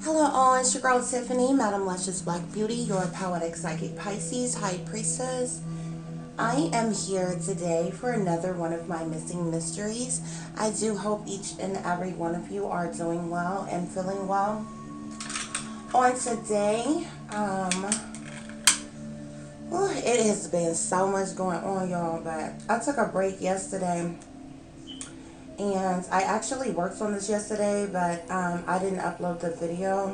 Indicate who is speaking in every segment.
Speaker 1: Hello all, it's your girl Tiffany, Madam Luscious Black Beauty, your poetic psychic Pisces, High Priestess. I am here today for another one of my missing mysteries. I do hope each and every one of you are doing well and feeling well. On today, it has been so much going on, y'all, but I took a break yesterday. And I actually worked on this yesterday, but I didn't upload the video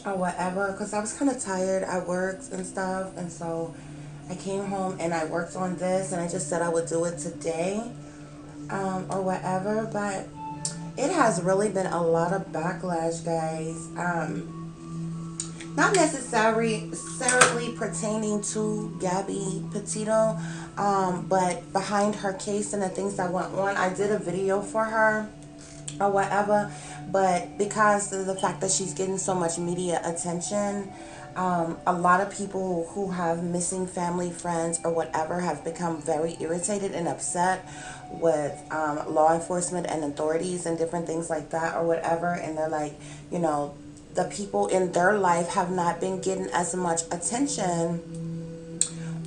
Speaker 1: or whatever because I was kind of tired. I worked and stuff, and so I came home and I worked on this, and I just said I would do it today or whatever. But it has really been a lot of backlash, guys. Not necessarily pertaining to Gabby Petito, but behind her case and the things that went on. I did a video for her or whatever, but because of the fact that she's getting so much media attention, a lot of people who have missing family, friends, or whatever have become very irritated and upset with law enforcement and authorities and different things like that or whatever. And they're like, the people in their life have not been getting as much attention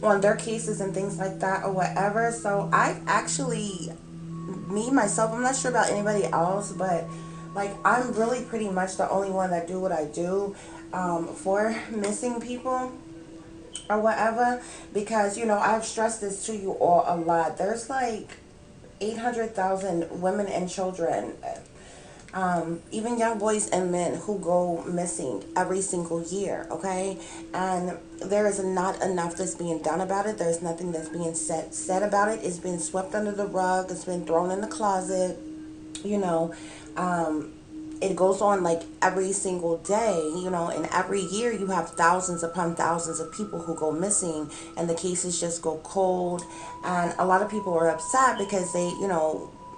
Speaker 1: on their cases and things like that or whatever. So I've actually, me myself, I'm not sure about anybody else, but like I'm really pretty much the only one that do what I do for missing people or whatever, because I've stressed this to you all a lot. There's like 800,000 women and children, even young boys and men, who go missing every single year, okay? And there is not enough that's being done about it. There's nothing that's being said about it. It's been swept under the rug. It's been thrown in the closet, it goes on like every single day, and every year you have thousands upon thousands of people who go missing, and the cases just go cold. And a lot of people are upset because they,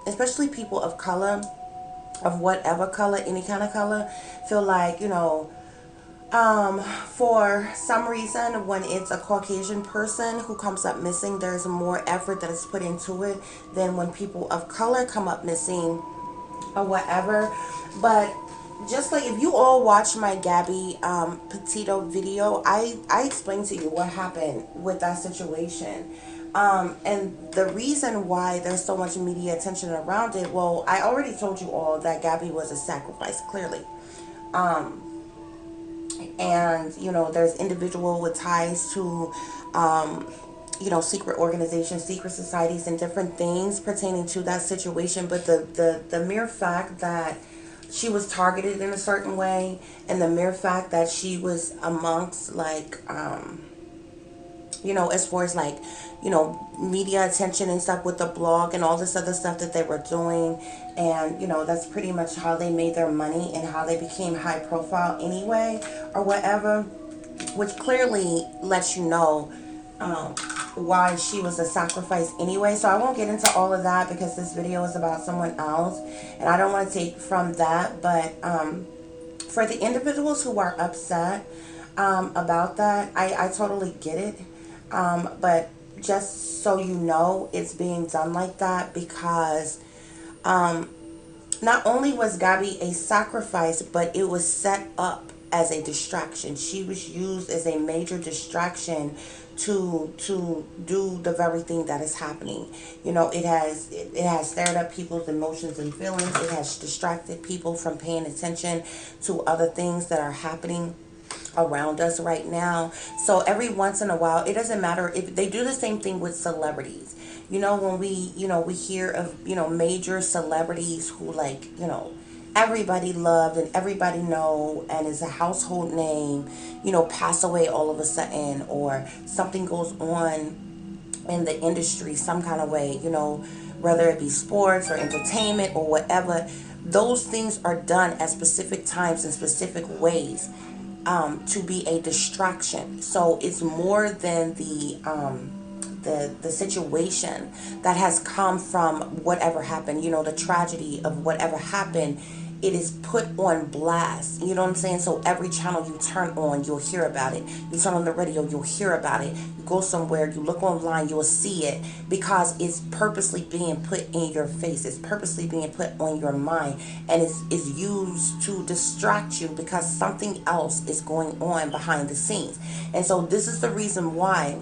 Speaker 1: especially people of color, of whatever color, any kind of color, feel like, for some reason, when it's a Caucasian person who comes up missing, there's more effort that is put into it than when people of color come up missing or whatever. But just like if you all watch my Gabby Petito video, I explained to you what happened with that situation. And the reason why there's so much media attention around it, well, I already told you all that Gabby was a sacrifice, clearly. And, there's individual with ties to, secret organizations, secret societies, and different things pertaining to that situation. But the mere fact that she was targeted in a certain way, and the mere fact that she was amongst, like, as far as like, media attention and stuff with the blog and all this other stuff that they were doing. And, that's pretty much how they made their money and how they became high profile anyway, or whatever, which clearly lets you know why she was a sacrifice anyway. So I won't get into all of that because this video is about someone else, and I don't want to take from that. But for the individuals who are upset about that, I totally get it. But just so you know, it's being done like that because not only was Gabby a sacrifice, but it was set up as a distraction. She was used as a major distraction to do the very thing that is happening. It has stirred up people's emotions and feelings. It has distracted people from paying attention to other things that are happening around us right now. So every once in a while, it doesn't matter if they do the same thing with celebrities. When we hear of, major celebrities who, like, everybody loved and everybody know and is a household name, pass away all of a sudden, or something goes on in the industry some kind of way, whether it be sports or entertainment or whatever. Those things are done at specific times in specific ways to be a distraction. So it's more than the situation that has come from whatever happened, the tragedy of whatever happened. it is put on blast. You know what I'm saying? So every channel you turn on, you'll hear about it. You turn on the radio, you'll hear about it. You go somewhere, you look online, you'll see it, because it's purposely being put in your face. It's purposely being put on your mind, and it's used to distract you because something else is going on behind the scenes. And so this is the reason why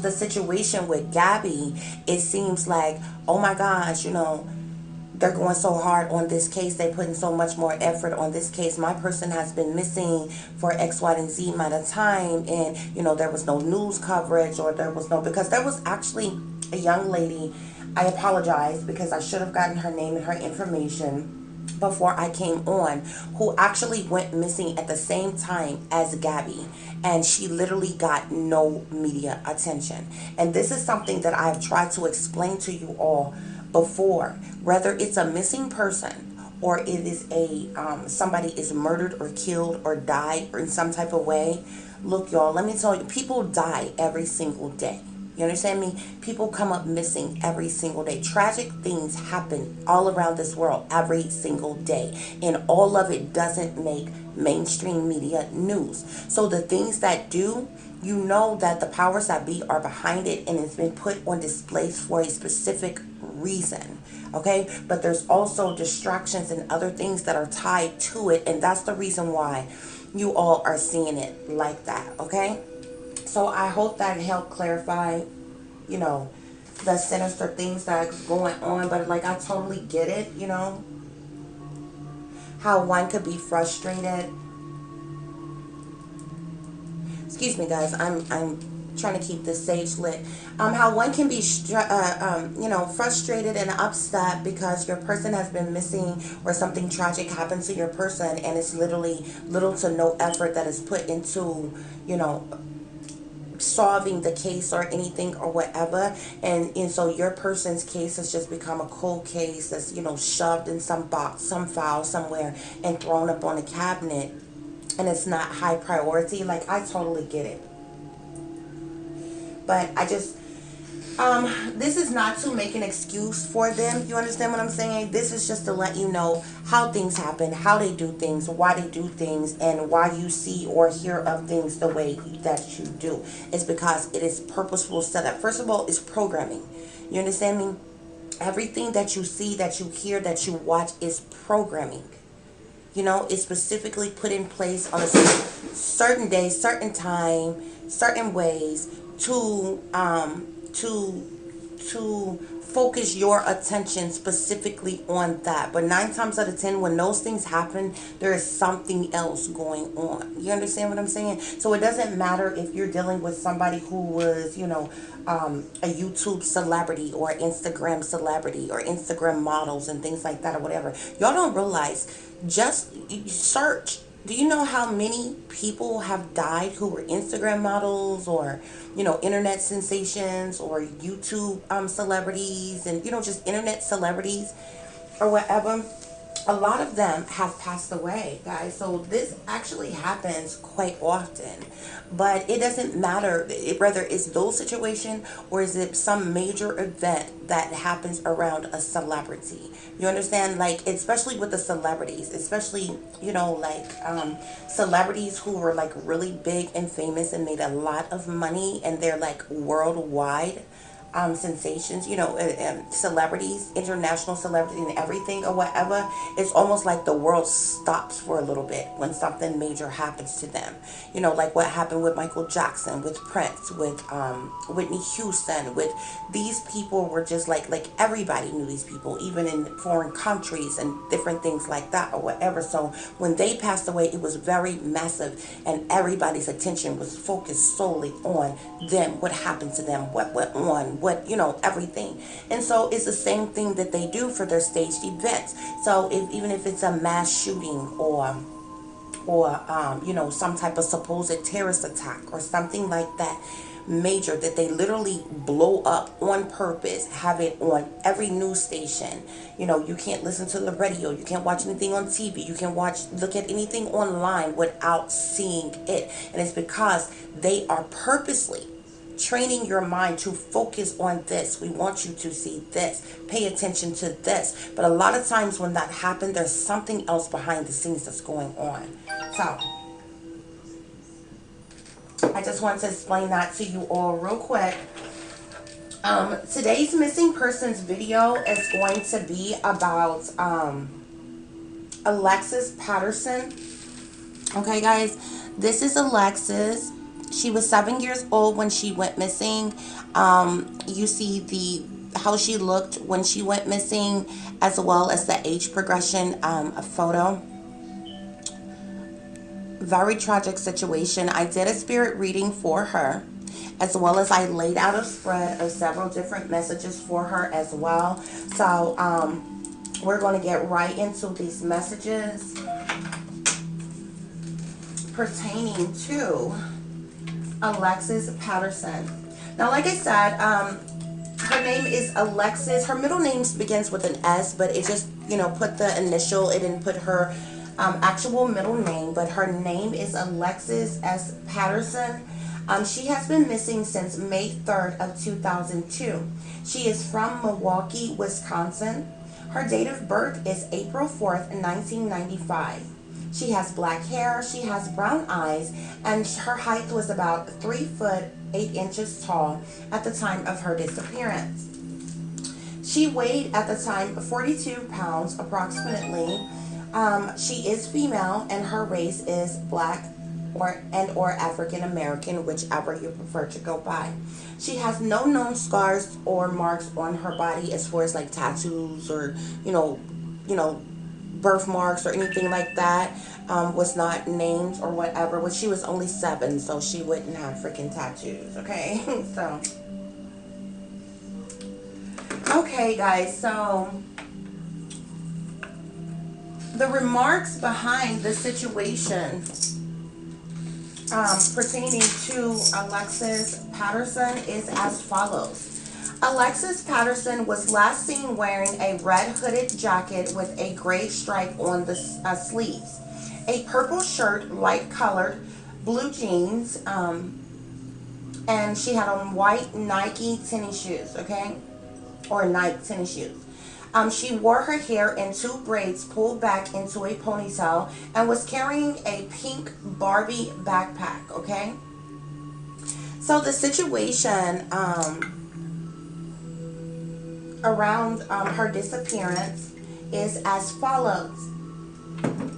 Speaker 1: the situation with Gabby, it seems like, oh my gosh, they're going so hard on this case. They're putting so much more effort on this case. My person has been missing for X, Y, and Z amount of time, and there was no news coverage, or there was no, because there was actually a young lady. I apologize because I should have gotten her name and her information before I came on, who actually went missing at the same time as Gabby, and she literally got no media attention. And this is something that I've tried to explain to you all before. Whether it's a missing person, or it is a somebody is murdered or killed or died or in some type of way. Look, y'all, let me tell you, people die every single day. You understand me? People come up missing every single day. Tragic things happen all around this world every single day. And all of it doesn't make mainstream media news. So the things that do, you know that the powers that be are behind it, and it's been put on display for a specific reason. Okay? But there's also distractions and other things that are tied to it. And that's the reason why you all are seeing it like that. Okay? So I hope that helped clarify, the sinister things that's going on. But like, I totally get it, how one could be frustrated. Excuse me, guys. I'm trying to keep this sage lit. How one can be, frustrated and upset because your person has been missing, or something tragic happened to your person, and it's literally little to no effort that is put into, solving the case or anything or whatever, and so your person's case has just become a cold case that's shoved in some box, some file somewhere, and thrown up on a cabinet, and it's not high priority. Like, I totally get it, but I just this is not to make an excuse for them. You understand what I'm saying? This is just to let you know how things happen, how they do things, why they do things, and why you see or hear of things the way that you do. It's because it is purposeful setup. First of all, it's programming. You understand me? Everything that you see, that you hear, that you watch is programming. It's specifically put in place on a certain day, certain time, certain ways to focus your attention specifically on that. But 9 times out of 10, when those things happen, there is something else going on. You understand what I'm saying? So it doesn't matter if you're dealing with somebody who was, a YouTube celebrity or Instagram celebrity or Instagram models and things like that or whatever. Y'all don't realize, just search. Do you know how many people have died who were Instagram models, or, internet sensations, or YouTube celebrities, and, just internet celebrities or whatever? A lot of them have passed away, guys. So this actually happens quite often. But it doesn't matter whether it's those situations or is it some major event that happens around a celebrity. You understand? Like, especially with the celebrities, especially, celebrities who were like really big and famous and made a lot of money, and they're like worldwide sensations, celebrities, international celebrities and everything or whatever. It's almost like the world stops for a little bit when something major happens to them. Like what happened with Michael Jackson, with Prince, with Whitney Houston, with these people were just like everybody knew these people, even in foreign countries and different things like that or whatever. So when they passed away, it was very massive, and everybody's attention was focused solely on them, what happened to them, what went on, everything. And so it's the same thing that they do for their staged events. So even if it's a mass shooting, or some type of supposed terrorist attack or something like that major, that they literally blow up on purpose, have it on every news station. You can't listen to the radio, you can't watch anything on TV, you can look at anything online without seeing it. And it's because they are purposely training your mind to focus on this. We want you to see this, pay attention to this. But a lot of times when that happens, there's something else behind the scenes that's going on. So I just want to explain that to you all real quick. Today's missing persons video is going to be about Alexis Patterson. Okay, guys, this is Alexis. She was 7 years old when she went missing. You see how she looked when she went missing, as well as the age progression a photo. Very tragic situation. I did a spirit reading for her, as well as I laid out a spread of several different messages for her as well. So we're going to get right into these messages pertaining to Alexis Patterson. Now, like I said, her name is Alexis. Her middle name begins with an S, but it just, put the initial. It didn't put her actual middle name, but her name is Alexis S. Patterson. She has been missing since May 3rd of 2002. She is from Milwauke, Wisconsin. Her date of birth is April 4th, 1995. She has black hair, she has brown eyes, and her height was about 3 foot 8 inches tall at the time of her disappearance. She weighed at the time 42 pounds approximately. She is female, and her race is black or African American, whichever you prefer to go by. She has no known scars or marks on her body as far as like tattoos or birthmarks or anything like that. Was not named or whatever, but she was only 7, so she wouldn't have freaking tattoos. Okay. So okay, guys, so the remarks behind the situation pertaining to Alexis Patterson is as follows. Alexis Patterson was last seen wearing a red hooded jacket with a gray stripe on the sleeves, a purple shirt, light colored, blue jeans, and she had on white Nike tennis shoes, okay? Or Nike tennis shoes. She wore her hair in 2 braids pulled back into a ponytail and was carrying a pink Barbie backpack, okay? So the situation around her disappearance is as follows.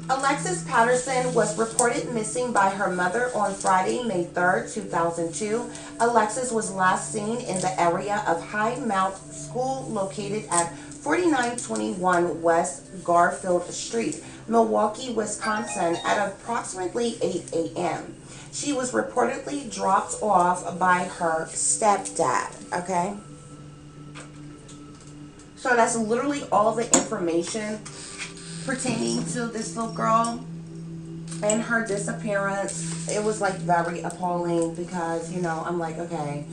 Speaker 1: Alexis Patterson was reported missing by her mother on Friday, May 3rd, 2002. Alexis was last seen in the area of High Mount School located at 4921 West Garfield Street, Milwauke, Wisconsin at approximately 8 a.m. She was reportedly dropped off by her stepdad, okay? So that's literally all the information pertaining to this little girl and her disappearance. It was like very appalling because, I'm like, okay,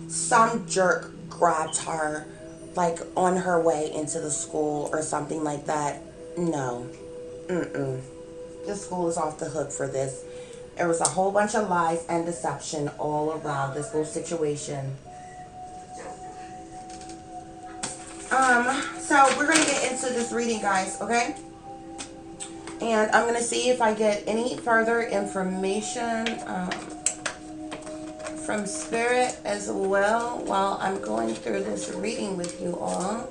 Speaker 1: some jerk grabbed her like on her way into the school or something like that. No. The school is off the hook for this. There was a whole bunch of lies and deception all around this little situation. So we're going to get into this reading, guys, okay? And I'm going to see if I get any further information from Spirit as well while I'm going through this reading with you all.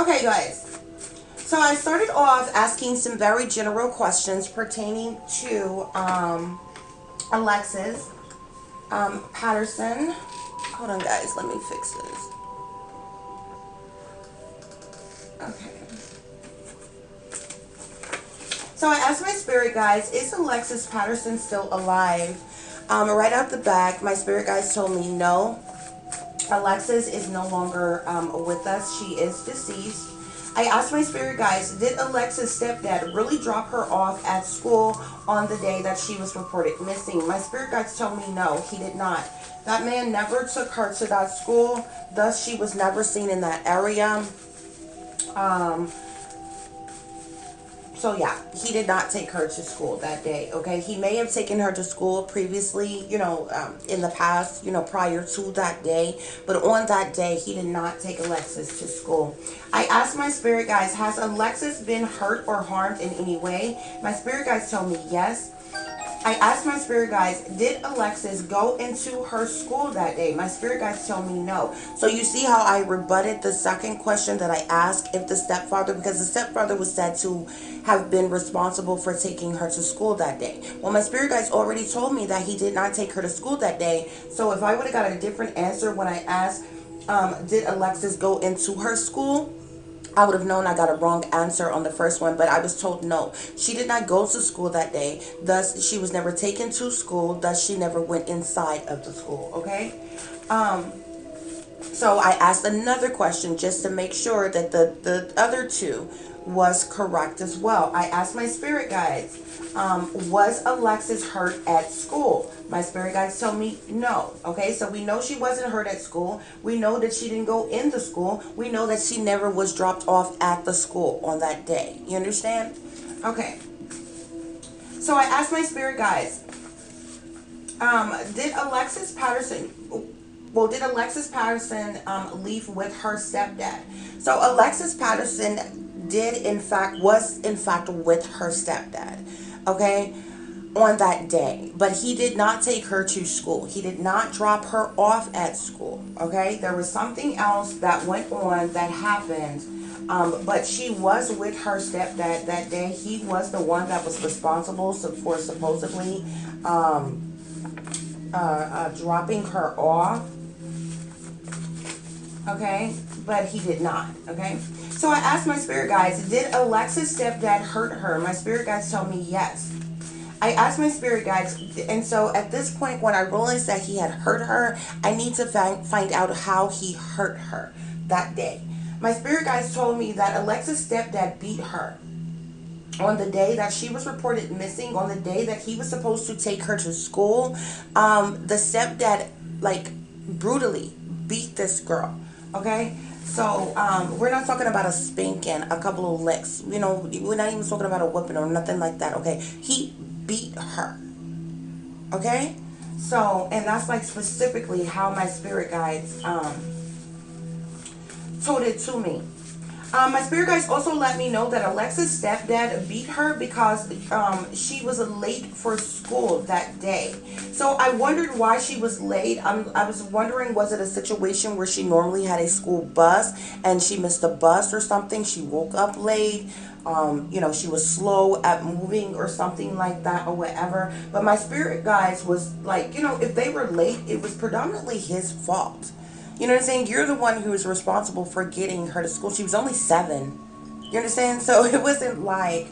Speaker 1: Okay, guys. So I started off asking some very general questions pertaining to Alexis Patterson. Hold on, guys. Let me fix this. Okay. So I asked my spirit guides, is Alexis Patterson still alive? Right out the back, my spirit guides told me no. Alexis is no longer with us. She is deceased. I asked my spirit guides, did Alexis' stepdad really drop her off at school on the day that she was reported missing? My spirit guides told me no, he did not. That man never took her to that school, thus she was never seen in that area. So yeah, he did not take her to school that day. Okay, he may have taken her to school previously, in the past, prior to that day, but on that day he did not take Alexis to school. I asked my spirit guides, has Alexis been hurt or harmed in any way? My spirit guides tell me yes. I asked my spirit guides, did Alexis go into her school that day? My spirit guides tell me no. So you see how I rebutted the second question that I asked, if the stepfather, because the stepfather was said to have been responsible for taking her to school that day. Well, my spirit guides already told me that he did not take her to school that day. So if I would have got a different answer when I asked, did Alexis go into her school, I would have known I got a wrong answer on the first one, but I was told no. She did not go to school that day. Thus, she was never taken to school. Thus, she never went inside of the school. Okay? So I asked another question just to make sure that the other two was correct as well. I asked my spirit guides, was Alexis hurt at school? My spirit guides told me no. Okay, so we know she wasn't hurt at school. We know that she didn't go into school. We know that she never was dropped off at the school on that day. You understand? Okay. So I asked my spirit guides, did Alexis Patterson leave with her stepdad? So Alexis Patterson was in fact with her stepdad, okay, on that day, but he did not take her to school. He did not drop her off at school. Okay, there was something else that went on that happened. But she was with her stepdad that day. He was the one that was responsible for supposedly dropping her off. Okay, but he did not. Okay, so I asked my spirit guides, did Alexis' stepdad hurt her? My spirit guides tell me yes. I asked my spirit guides, and so at this point, when I realized that he had hurt her, I need to find out how he hurt her that day. My spirit guides told me that Alexis' stepdad beat her on the day that she was reported missing, on the day that he was supposed to take her to school. The stepdad, like, brutally beat this girl. Okay, so we're not talking about a spanking, a couple of licks. We're not even talking about a whipping or nothing like that. Okay, he beat her. Okay, so, and that's like specifically how my spirit guides told it to me. My spirit guides also let me know that Alexis' stepdad beat her because she was late for school that day. So I wondered why she was late. I was wondering, was it a situation where she normally had a school bus and she missed the bus or something? She woke up late. She was slow at moving or something like that or whatever. But my spirit guides was like, if they were late, it was predominantly his fault. You know what I'm saying? You're the one who was responsible for getting her to school. She was only 7. You understand? So it wasn't like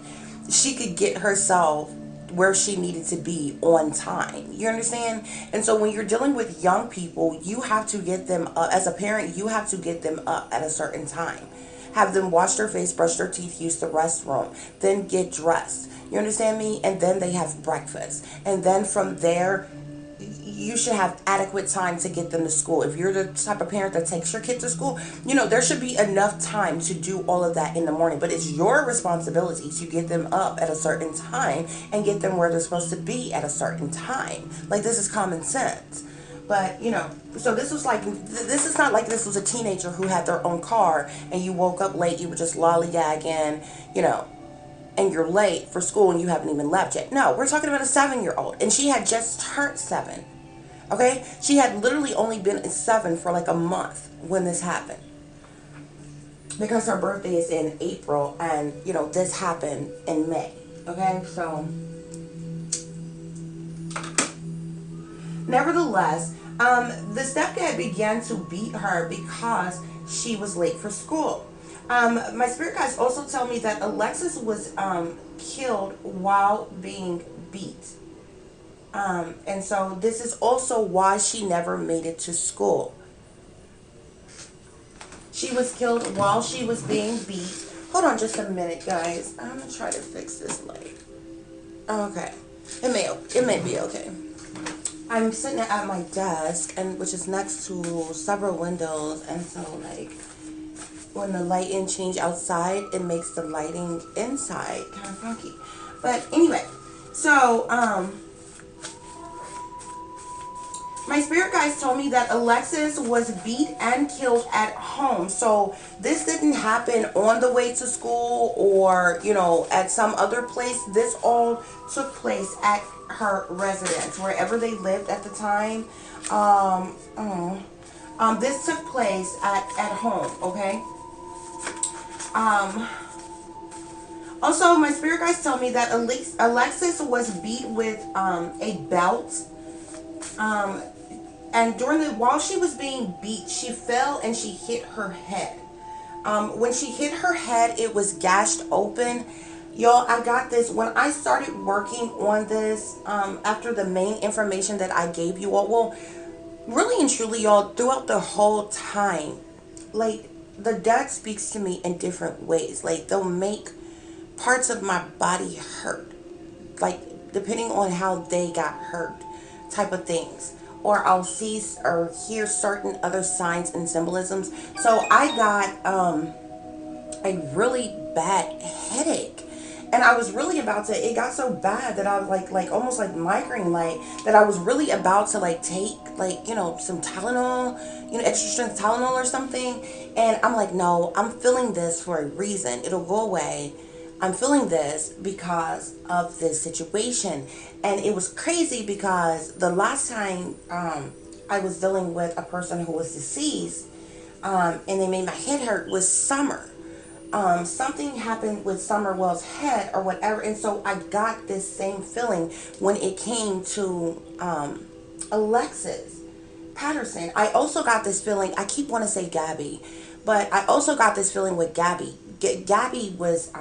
Speaker 1: she could get herself where she needed to be on time. You understand? And so when you're dealing with young people, you have to get them up. As a parent, you have to get them up at a certain time. Have them wash their face, brush their teeth, use the restroom, then get dressed. You understand me? And then they have breakfast. And then from there, you should have adequate time to get them to school. If you're the type of parent that takes your kid to school, there should be enough time to do all of that in the morning. But it's your responsibility to get them up at a certain time and get them where they're supposed to be at a certain time. Like, this is common sense. But, so this is not like this was a teenager who had their own car and you woke up late, you were just lollygagging, and you're late for school and you haven't even left yet. No, we're talking about a 7-year-old, and she had just turned 7. Okay? She had literally only been 7 for like a month when this happened. Because her birthday is in April and, this happened in May. Okay? So, nevertheless, the stepdad began to beat her because she was late for school. My spirit guides also tell me that Alexis was killed while being beat. And so this is also why she never made it to school. She was killed while she was being beat. Hold on just a minute, guys. I'm going to try to fix this light. Okay. It may be okay. I'm sitting at my desk, and which is next to several windows, and so, like, when the lighting change outside, it makes the lighting inside kind of funky. But anyway, so my spirit guides told me that Alexis was beat and killed at home. So this didn't happen on the way to school or, you know, at some other place. This all took place at her residence, wherever they lived at the time. This took place at home, okay? Also, my spirit guides tell me that Alexis was beat with a belt. And while she was being beat, she fell and she hit her head. When she hit her head, it was gashed open. Y'all, I got this. When I started working on this, after the main information that I gave you all, well, really and truly, y'all, throughout the whole time, like, the dead speaks to me in different ways. Like, they'll make parts of my body hurt, like, depending on how they got hurt, type of things. Or I'll see or hear certain other signs and symbolisms. So I got a really bad headache. And I was really about to, it got so bad that I was like almost like migraine like, that I was really about to like take like, you know, some Tylenol, you know, extra strength Tylenol or something. And I'm like, no, I'm feeling this for a reason. It'll go away. I'm feeling this because of this situation. And it was crazy because the last time I was dealing with a person who was deceased, and they made my head hurt, was Summer. Something happened with Summerwell's head or whatever, and so I got this same feeling when it came to Alexis Patterson. I also got this feeling, I keep wanting to say Gabby, but I also got this feeling with Gabby. Gabby was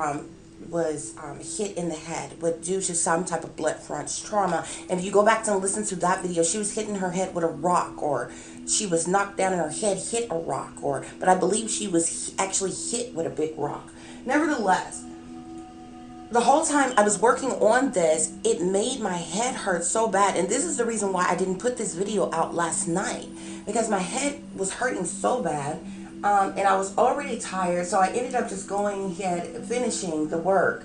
Speaker 1: hit in the head due to some type of blood front trauma. And if you go back and listen to that video, she was hitting her head with a rock, or she was knocked down and her head hit a rock, but I believe she was actually hit with a big rock. Nevertheless, the whole time I was working on this, it made my head hurt so bad. And this is the reason why I didn't put this video out last night, because my head was hurting so bad. And I was already tired, so I ended up just going ahead, finishing the work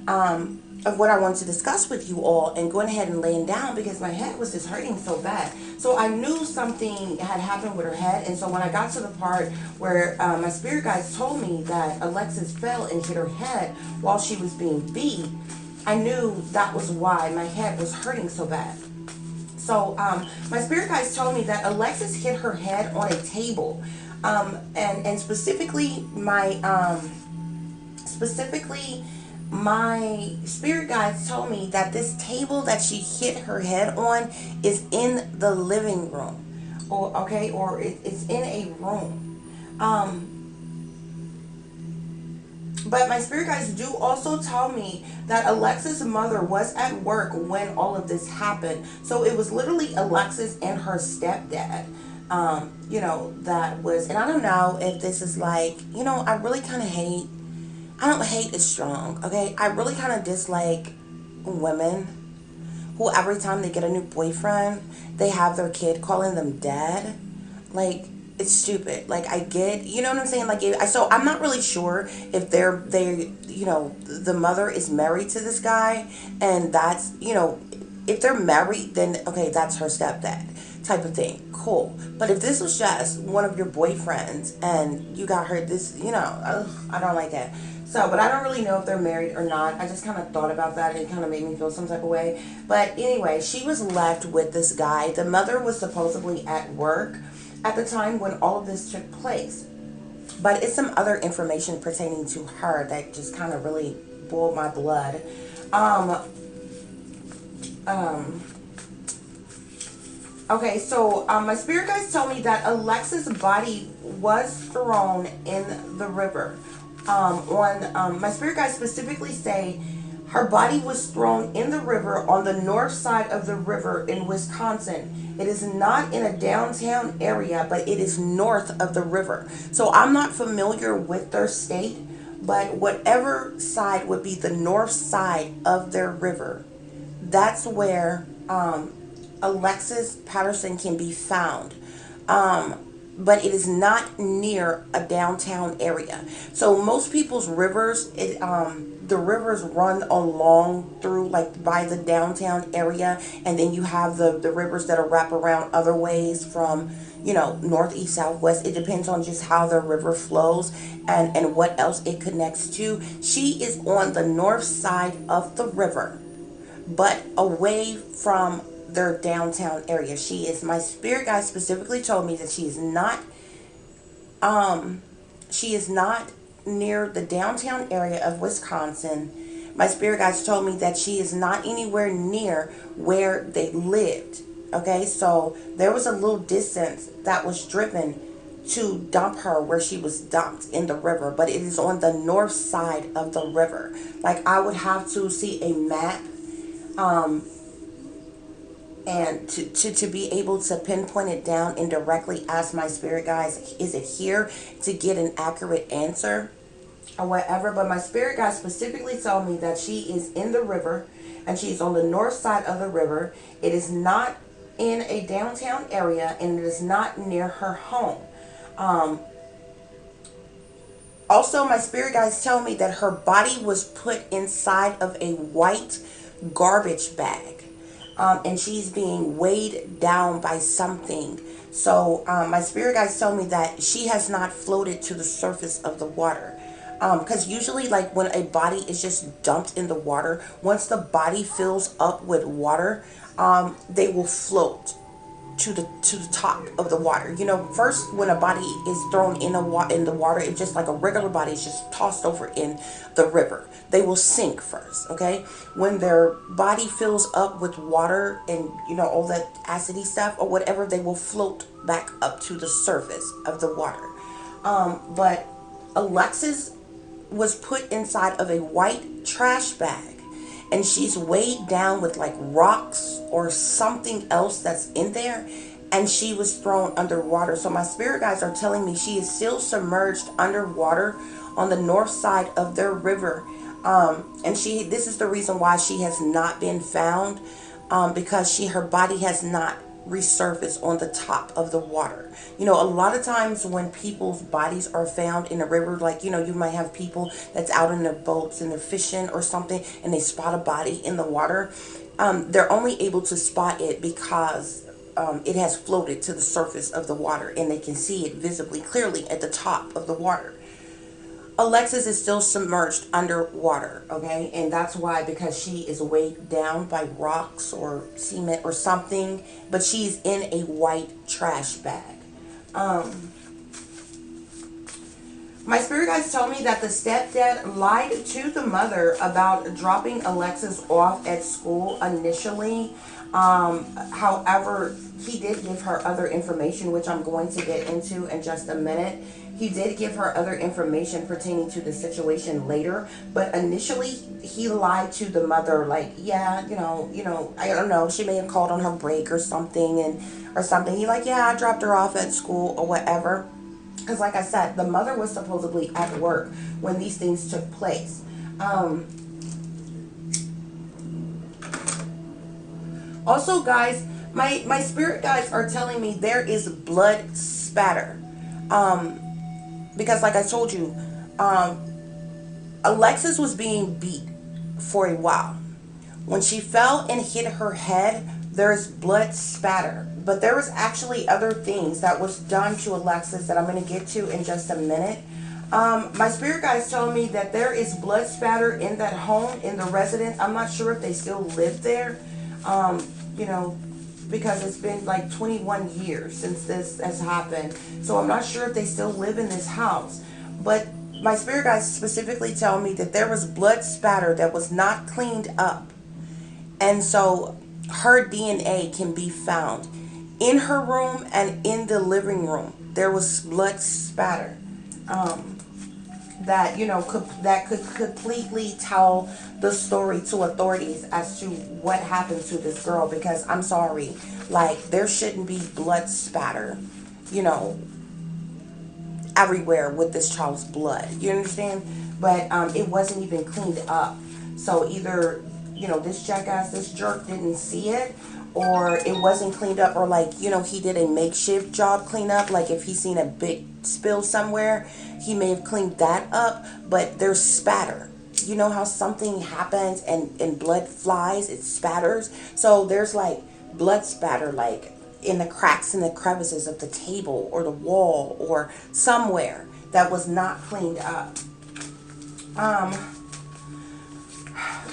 Speaker 1: of what I wanted to discuss with you all, and going ahead and laying down because my head was just hurting so bad. So I knew something had happened with her head, and so when I got to the part where my spirit guides told me that Alexis fell and hit her head while she was being beat, I knew that was why my head was hurting so bad. So my spirit guides told me that Alexis hit her head on a table. And specifically my spirit guides told me that this table that she hit her head on is in the living room, or it's in a room. But my spirit guides do also tell me that Alexis' mother was at work when all of this happened. So it was literally Alexis and her stepdad. You know, that was, and I don't know if this is like, you know, I really kind of hate, I don't hate is strong, okay? I really kind of dislike women who every time they get a new boyfriend, they have their kid calling them dad. Like, it's stupid. Like, I get, you know what I'm saying? Like, so I'm not really sure if they, you know, the mother is married to this guy, and that's, you know, if they're married, then, okay, that's her stepdad type of thing. Cool. But if this was just one of your boyfriends and you got her this, you know, I don't like that. So, but I don't really know if they're married or not. I just kind of thought about that, and it kind of made me feel some type of way. But anyway, she was left with this guy. The mother was supposedly at work at the time when all of this took place. But it's some other information pertaining to her that just kind of really boiled my blood. Okay, so my spirit guides told me that Alexis' body was thrown in the river. My spirit guides specifically say her body was thrown in the river on the north side of the river in Wisconsin. It is not in a downtown area, but it is north of the river. So I'm not familiar with their state, but whatever side would be the north side of their river, that's where Alexis Patterson can be found. but it is not near a downtown area. So most people's rivers, the rivers run along through like by the downtown area, and then you have the rivers that are wrap around other ways from, you know, north, east, south, west. It depends on just how the river flows and what else it connects to. She is on the north side of the river, but away from their downtown area. She is, my spirit guide specifically told me that she is not near the downtown area of Wisconsin. My spirit guides told me that she is not anywhere near where they lived. Okay, so there was a little distance that was driven to dump her where she was dumped in the river, but it is on the north side of the river. Like, I would have to see a map, and to be able to pinpoint it down and directly ask my spirit guides, is it here, to get an accurate answer or whatever. But my spirit guide specifically told me that she is in the river, and she's on the north side of the river. It is not in a downtown area, and it is not near her home. Also, my spirit guides tell me that her body was put inside of a white garbage bag. And she's being weighed down by something. So my spirit guides tell me that she has not floated to the surface of the water. Because usually, like, when a body is just dumped in the water, once the body fills up with water, they will float to the top of the water. You know, first when a body is thrown in the water, it's just like a regular body is just tossed over in the river. They will sink first, okay? When their body fills up with water and, you know, all that acidy stuff or whatever, they will float back up to the surface of the water. But Alexis was put inside of a white trash bag, and she's weighed down with like rocks or something else that's in there, and she was thrown underwater. So my spirit guides are telling me she is still submerged underwater on the north side of their river. And this is the reason why she has not been found, because her body has not resurfaced on the top of the water. You know, a lot of times when people's bodies are found in a river, like, you know, you might have people that's out in their boats and they're fishing or something, and they spot a body in the water. They're only able to spot it because it has floated to the surface of the water, and they can see it visibly clearly at the top of the water. Alexis is still submerged underwater, okay? And that's why, because she is weighed down by rocks or cement or something, but she's in a white trash bag. My spirit guides told me that the stepdad lied to the mother about dropping Alexis off at school initially. However, he did give her other information, which I'm going to get into in just a minute. He did give her other information pertaining to the situation later, but initially he lied to the mother, like, yeah, you know, I don't know, she may have called on her break or something, He like, yeah, I dropped her off at school or whatever. Because like I said, the mother was supposedly at work when these things took place. Also, guys, my spirit guides are telling me there is blood spatter. Because like I told you, Alexis was being beat for a while. When she fell and hit her head, there's blood spatter. But there was actually other things that was done to Alexis that I'm going to get to in just a minute. My spirit guides told me that there is blood spatter in that home, in the residence. I'm not sure if they still live there, you know, because it's been like 21 years since this has happened. So I'm not sure if they still live in this house. But my spirit guides specifically tell me that there was blood spatter that was not cleaned up. And so her DNA can be found in her room and in the living room. There was blood spatter that, you know, that could completely tell the story to authorities as to what happened to this girl. Because I'm sorry, like, there shouldn't be blood spatter, you know, everywhere with this child's blood. You understand? But it wasn't even cleaned up. So either you know, this jackass, this jerk didn't see it, or it wasn't cleaned up, or like, you know, he did a makeshift job cleanup. Like if he's seen a big spill somewhere, he may have cleaned that up, but there's spatter. You know how something happens and blood flies, it spatters. So there's like blood spatter, like in the cracks and the crevices of the table or the wall or somewhere that was not cleaned up.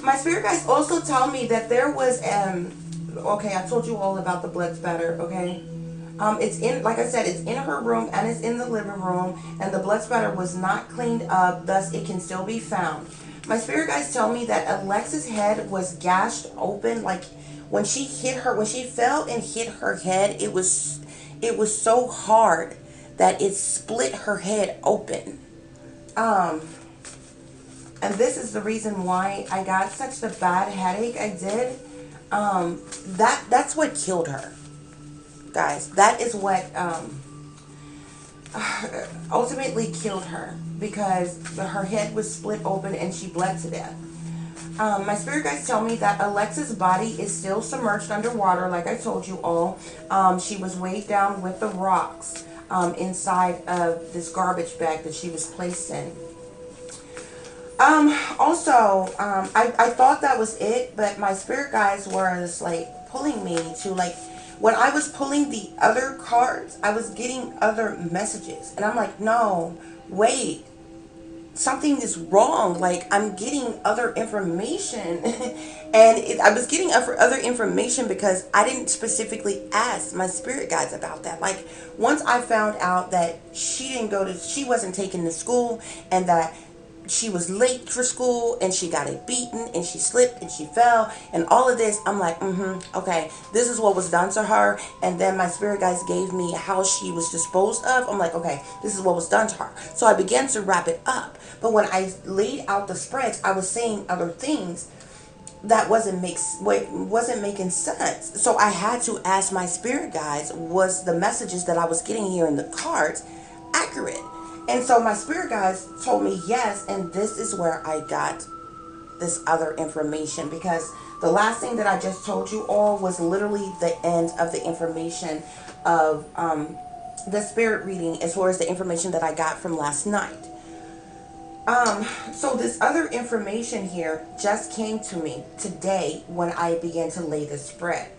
Speaker 1: My spirit guides also tell me that there was okay, I told you all about the blood spatter, okay? It's in, like I said, it's in her room and it's in the living room, and the blood spatter was not cleaned up, thus it can still be found. My spirit guides tell me that Alexis' head was gashed open, like when she fell and hit her head, it was so hard that it split her head open. And this is the reason why I got such a bad headache I did. That's what killed her, guys. That is what ultimately killed her, because her head was split open and she bled to death. My spirit guides tell me that Alexis' body is still submerged underwater, like I told you all. She was weighed down with the rocks inside of this garbage bag that she was placed in. I thought that was it, but my spirit guides was like pulling me to, like, when I was pulling the other cards, I was getting other messages, and I'm like, no, wait, something is wrong. Like, I'm getting other information. And I was getting other information because I didn't specifically ask my spirit guides about that. Like, once I found out that she wasn't taken to school, and that she was late for school, and she got it beaten, and she slipped and she fell, and all of this, I'm like, okay, this is what was done to her. And then my spirit guides gave me how she was disposed of. I'm like, okay, this is what was done to her. So I began to wrap it up. But when I laid out the spreads, I was saying other things that wasn't making sense. So I had to ask my spirit guides, was the messages that I was getting here in the cards accurate? And so my spirit guides told me yes, and this is where I got this other information, because the last thing that I just told you all was literally the end of the information of the spirit reading, as far as the information that I got from last night. So this other information here just came to me today when I began to lay the spread.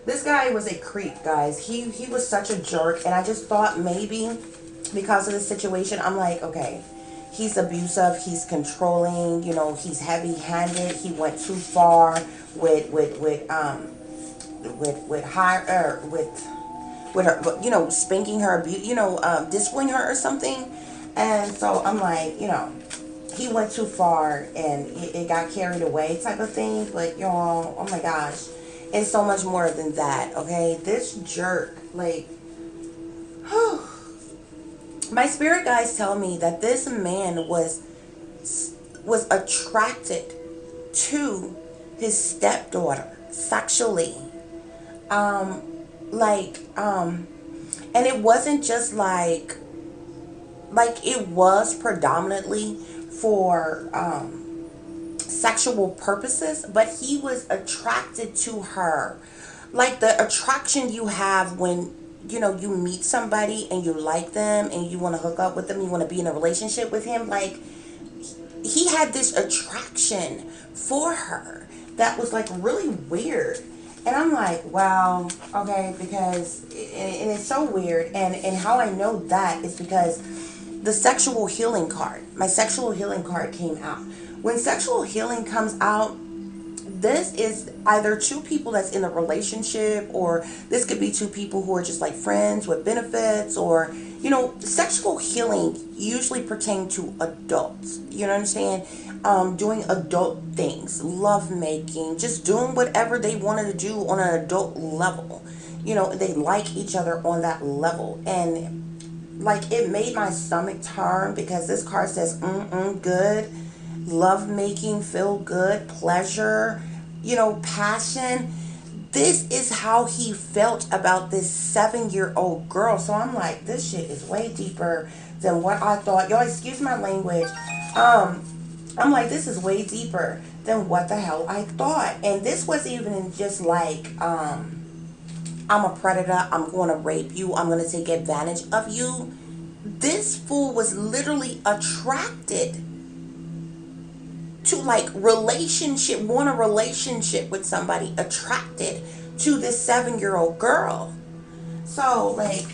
Speaker 1: This guy was a creep, guys. He was such a jerk, and I just thought maybe because of the situation, I'm like, okay, he's abusive, he's controlling, you know, he's heavy-handed, he went too far with her, you know, spanking her, disciplining her or something. And so I'm like, you know, he went too far and it got carried away type of thing. But y'all, oh my gosh, it's so much more than that, okay? This jerk, like, whew. My spirit guides tell me that this man was attracted to his stepdaughter sexually. And it wasn't just like it was predominantly for sexual purposes, but he was attracted to her, like the attraction you have when, you know, you meet somebody and you like them and you want to hook up with them, you want to be in a relationship with him. Like, he had this attraction for her that was like really weird. And I'm like, wow, okay, because, and it's so weird. And how I know that is because the sexual healing card, my sexual healing card came out. When sexual healing comes out, this is either two people that's in a relationship, or this could be two people who are just like friends with benefits, or, you know, sexual healing usually pertain to adults. You know what I'm saying? Doing adult things, love making, just doing whatever they wanted to do on an adult level. You know, they like each other on that level. And like, it made my stomach turn, because this card says, good, love making, feel good, pleasure, you know, passion. This is how he felt about this 7-year-old girl. So I'm like, this shit is way deeper than what I thought. Y'all, excuse my language. I'm like, this is way deeper than what the hell I thought. And this wasn't even just like, I'm a predator, I'm going to rape you, I'm going to take advantage of you. This fool was literally attracted to like relationship, want a relationship with somebody, attracted to this 7-year-old girl. So like,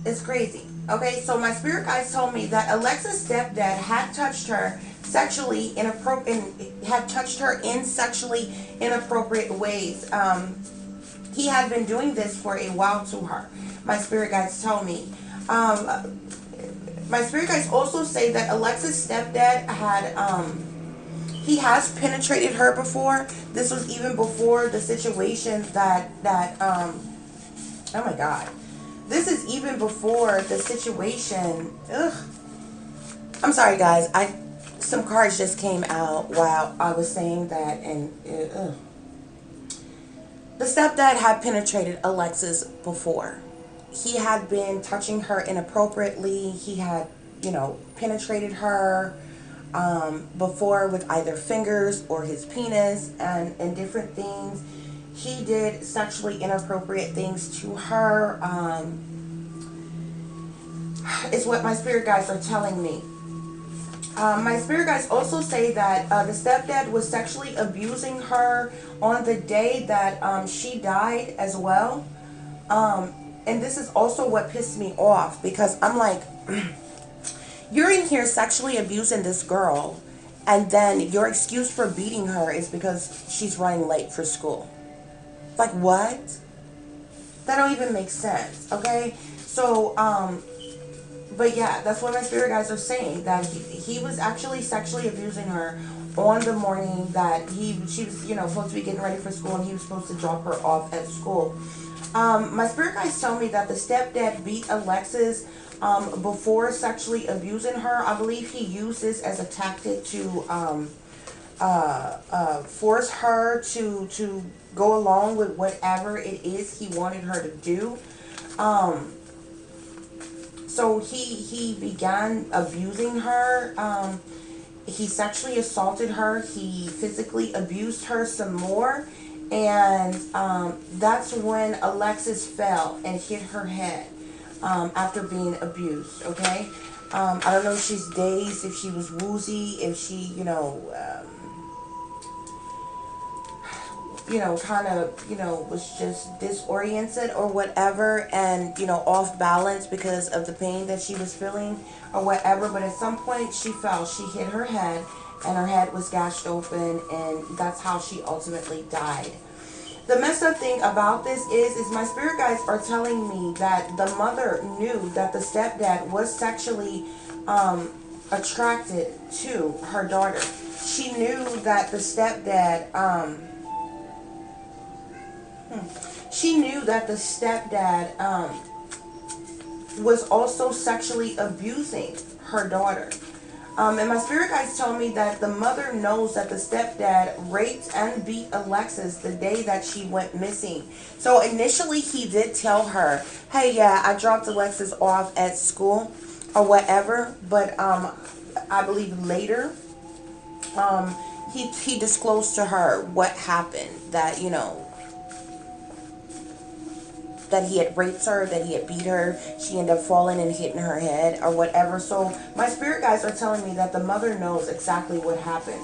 Speaker 1: it's crazy. Okay, so my spirit guides told me that Alexa's stepdad had touched her sexually inappropriate, had touched her in sexually inappropriate ways. He had been doing this for a while to her. My spirit guides told me. My spirit guides also say that Alexa's stepdad had he has penetrated her before. This was even before the situation oh my god. This is even before the situation. Ugh. I'm sorry, guys. Some cards just came out while I was saying that, and the stepdad had penetrated Alexis before. He had been touching her inappropriately. He had, penetrated her before with either fingers or his penis and different things. He did sexually inappropriate things to her, is what my spirit guides are telling me. My spirit guides also say that the stepdad was sexually abusing her on the day that she died as well. And this is also what pissed me off, because I'm like, you're in here sexually abusing this girl, and then your excuse for beating her is because she's running late for school. Like, what? That don't even make sense, okay? So, but yeah, that's what my spirit guides are saying, that he was actually sexually abusing her on the morning that she was, supposed to be getting ready for school, and he was supposed to drop her off at school. My spirit guides tell me that the stepdad beat Alexis before sexually abusing her. I believe he used this as a tactic to force her to go along with whatever it is he wanted her to do. So he began abusing her. He sexually assaulted her. He physically abused her some more. And that's when Alexis fell and hit her head after being abused, okay? I don't know if she's dazed, if she was woozy, if she, kind of, was just disoriented or whatever, and, off balance because of the pain that she was feeling or whatever. But at some point she fell, she hit her head, and her head was gashed open, and that's how she ultimately died. The messed up thing about this is my spirit guides are telling me that the mother knew that the stepdad was sexually attracted to her daughter. She knew that the stepdad was also sexually abusing her daughter. And my spirit guides tell me that the mother knows that the stepdad raped and beat Alexis the day that she went missing. So initially he did tell her, hey, yeah, I dropped Alexis off at school or whatever. But I believe later he disclosed to her what happened, that, that he had raped her, that he had beat her, she ended up falling and hitting her head or whatever. So my spirit guides are telling me that the mother knows exactly what happened.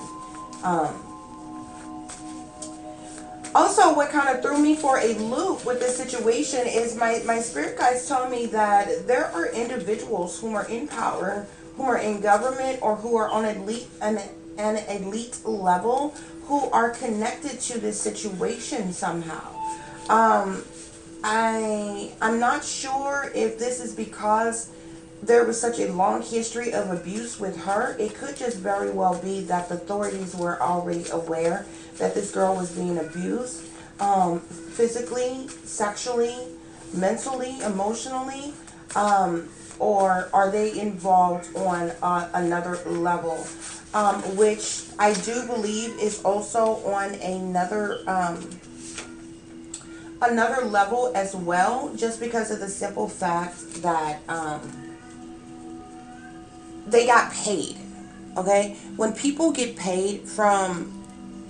Speaker 1: Also, what kind of threw me for a loop with this situation is my spirit guides tell me that there are individuals who are in power, who are in government, or who are on an elite level, who are connected to this situation somehow. I'm not sure if this is because there was such a long history of abuse with her. It could just very well be that the authorities were already aware that this girl was being abused, physically, sexually, mentally, emotionally, or are they involved on another level, which I do believe is also on another level as well, just because of the simple fact that they got paid. Okay? When people get paid from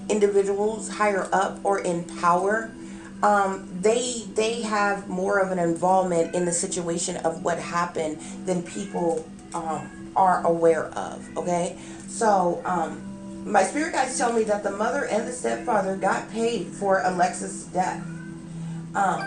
Speaker 1: individuals higher up or in power, they have more of an involvement in the situation of what happened than people are aware of. Okay, so my spirit guides tell me that the mother and the stepfather got paid for Alexis' death, um,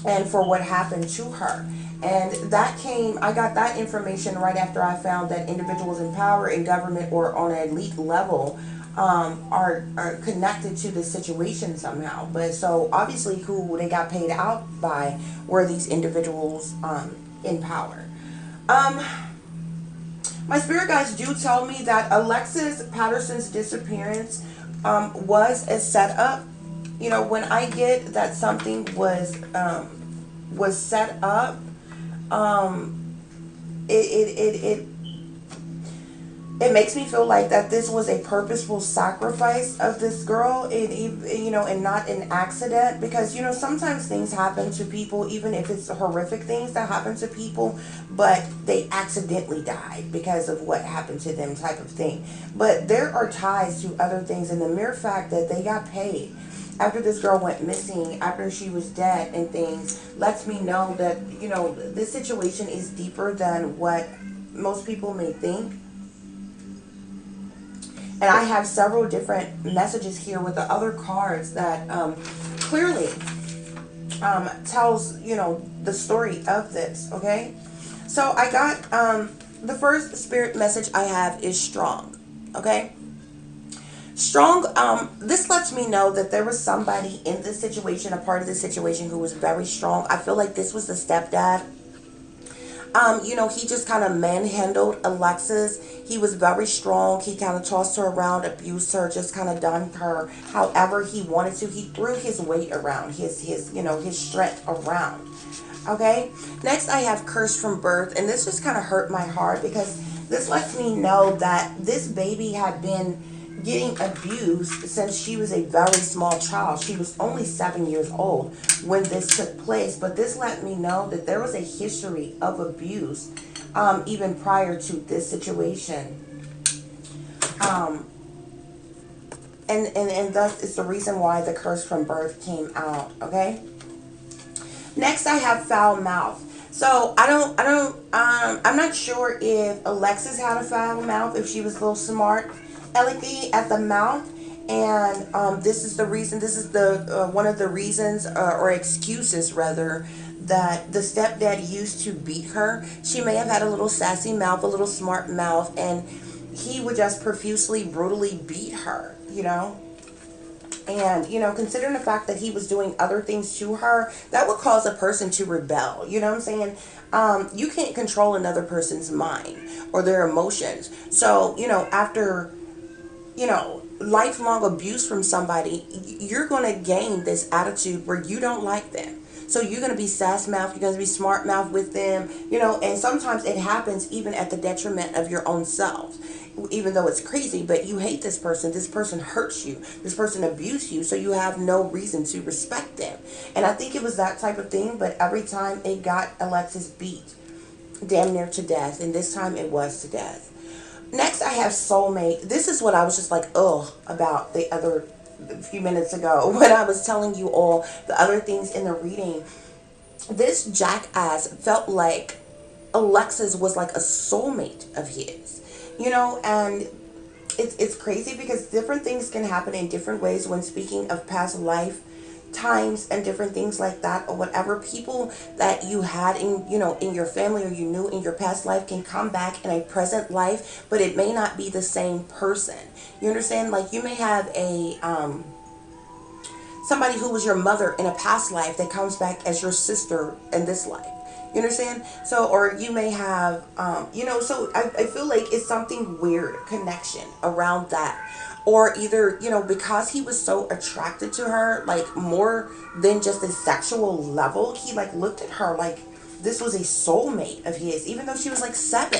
Speaker 1: and for what happened to her. And that came, I got that information right after I found that individuals in power in government or on an elite level are connected to this situation somehow. But so obviously, who they got paid out by were these individuals in power. Um, my spirit guides do tell me that Alexis Patterson's disappearance was a setup. You know, when I get that something was set up, um, it makes me feel like that this was a purposeful sacrifice of this girl, and not an accident, because sometimes things happen to people, even if it's horrific things that happen to people, but they accidentally died because of what happened to them, type of thing. But there are ties to other things, and the mere fact that they got paid after this girl went missing, after she was dead and things, lets me know that this situation is deeper than what most people may think. And I have several different messages here with the other cards that clearly tells the story of this. Okay, so I got the first spirit message I have is strong. Okay, strong. This lets me know that there was somebody in this situation, a part of this situation, who was very strong. I feel like this was the stepdad. He just kind of manhandled Alexis. He was very strong. He kind of tossed her around, abused her, just kind of done her however he wanted to. He threw his weight around, his strength around. Okay. Next, I have curse from birth, and this just kind of hurt my heart because this lets me know that this baby had been getting abused since she was a very small child. She was only 7 years old when this took place, but this let me know that there was a history of abuse even prior to this situation. Um, and thus is the reason why the curse from birth came out. Okay. Next, I have foul mouth. So I'm not sure if Alexis had a foul mouth, if she was a little smart, alecky at the mouth, and this is the reason. This is the one of the reasons or excuses rather that the stepdad used to beat her. She may have had a little sassy mouth, a little smart mouth, and he would just profusely, brutally beat her. And, considering the fact that he was doing other things to her, that would cause a person to rebel. You know what I'm saying? You can't control another person's mind or their emotions. So, after, lifelong abuse from somebody, you're going to gain this attitude where you don't like them. So you're going to be sass mouth, you're going to be smart mouth with them, and sometimes it happens even at the detriment of your own self. Even though it's crazy, but you hate this person hurts you, this person abused you, so you have no reason to respect them. And I think it was that type of thing, but every time it got Alexis beat damn near to death, and this time it was to death. Next, I have soulmate. This is what I was just like, ugh, about the other few minutes ago when I was telling you all the other things in the reading. This jackass felt like Alexis was like a soulmate of his. And it's crazy because different things can happen in different ways when speaking of past life times and different things like that, or whatever. People that you had in your family or you knew in your past life can come back in a present life, but it may not be the same person. You understand? Like, you may have a somebody who was your mother in a past life that comes back as your sister in this life. You understand? So, or you may have, so I feel like it's something weird connection around that. Or either, because he was so attracted to her, like more than just a sexual level, he like looked at her like this was a soulmate of his, even though she was like 7,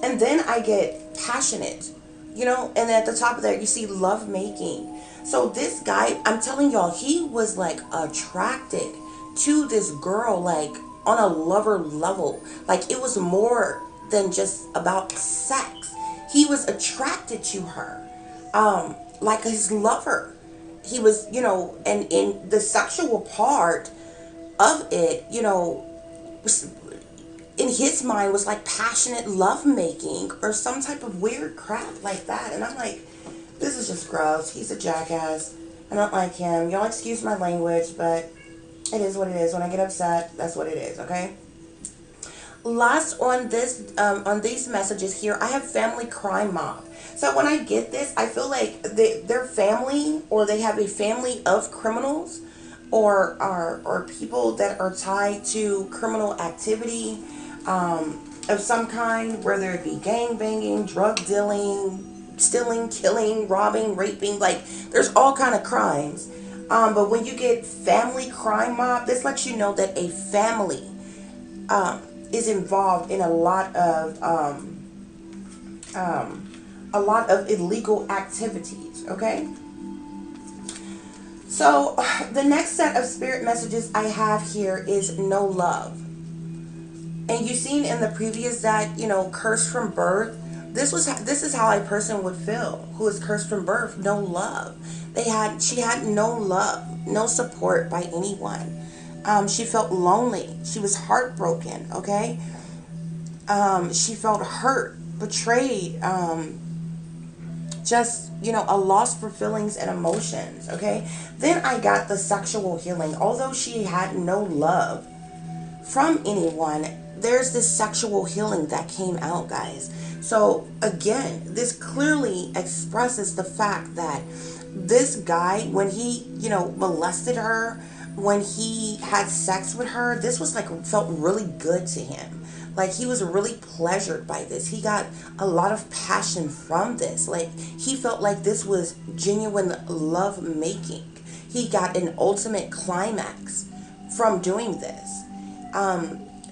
Speaker 1: And then I get passionate, and at the top of that, you see love making. So this guy, I'm telling y'all, he was like attracted to this girl, like on a lover level. Like, it was more than just about sex. He was attracted to her, like his lover. He was, and in the sexual part of it, in his mind was like passionate love making or some type of weird crap like that. And I'm like, this is just gross. He's a jackass. I don't like him. Y'all excuse my language, but it is what it is. When I get upset, that's what it is, okay? Last on this, on these messages here, I have family crime mob. So when I get this, I feel like their family, or they have a family of criminals, or people that are tied to criminal activity, of some kind, whether it be gang banging, drug dealing, stealing, killing, robbing, raping. Like, there's all kind of crimes. But when you get family crime mob, this lets you know that a family is involved in a lot of illegal activities. Okay. So the next set of spirit messages I have here is no love. And you've seen in the previous that, cursed from birth. This is how a person would feel who is cursed from birth. No love. She had no love, no support by anyone. She felt lonely. She was heartbroken. Okay. She felt hurt, betrayed. Just, a loss for feelings and emotions. Okay. Then I got the sexual healing. Although she had no love from anyone, there's this sexual healing that came out, guys. So again, this clearly expresses the fact that this guy, when he, molested her, when he had sex with her, this was like, felt really good to him. Like, he was really pleasured by this. He got a lot of passion from this. Like, he felt like this was genuine love making. He got an ultimate climax from doing this.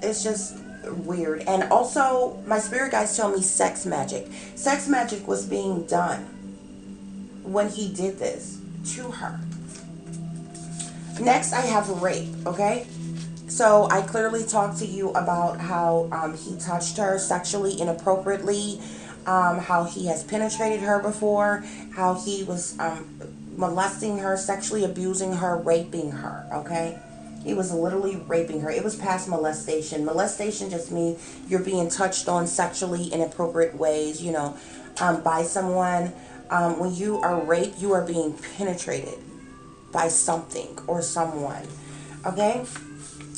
Speaker 1: It's just weird. And also, my spirit guides tell me sex magic. Sex magic was being done when he did this to her. Next, I have rape, okay? So I clearly talked to you about how he touched her sexually inappropriately, how he has penetrated her before, how he was molesting her, sexually abusing her, raping her, okay? He was literally raping her. It was past molestation. Molestation just means you're being touched on sexually in inappropriate ways, by someone. When you are raped, you are being penetrated by something or someone, okay?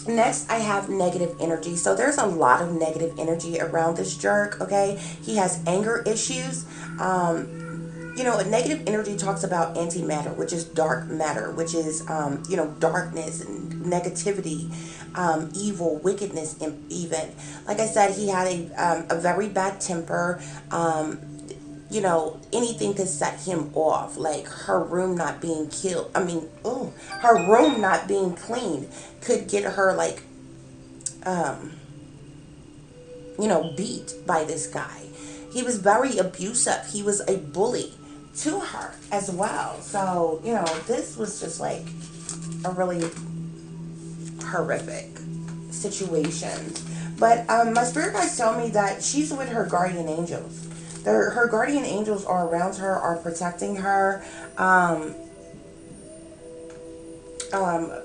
Speaker 1: Next, I have negative energy. So there's a lot of negative energy around this jerk, okay? He has anger issues. Negative energy talks about antimatter, which is dark matter, which is, darkness and negativity, evil, wickedness, even. Like I said, he had a very bad temper. Anything could set him off, like her room not being her room not being cleaned could get her, like, beat by this guy. He was very abusive. He was a bully to her as well. So, this was just like a really horrific situation. But my spirit guides tell me that she's with her guardian angels. Her guardian angels are around her, are protecting her,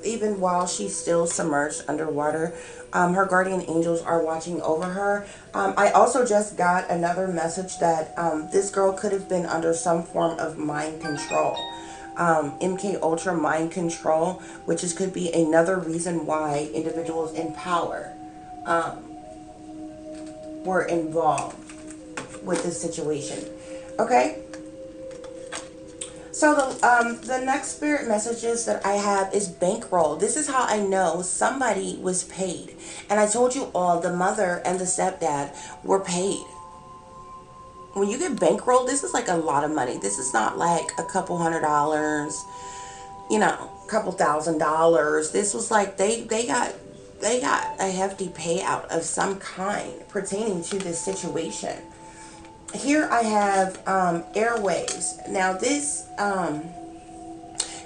Speaker 1: even while she's still submerged underwater. Her guardian angels are watching over her. I also just got another message that this girl could have been under some form of mind control. MK Ultra mind control, which could be another reason why individuals in power were involved with this situation. Okay, so the next spirit messages that I have is bankroll. This is how I know somebody was paid. And I told you all, the mother and the stepdad were paid. When you get bankroll, this is like a lot of money. This is not like a couple $100, couple $1,000. This was like they got a hefty payout of some kind pertaining to this situation. Here I have airways. Now this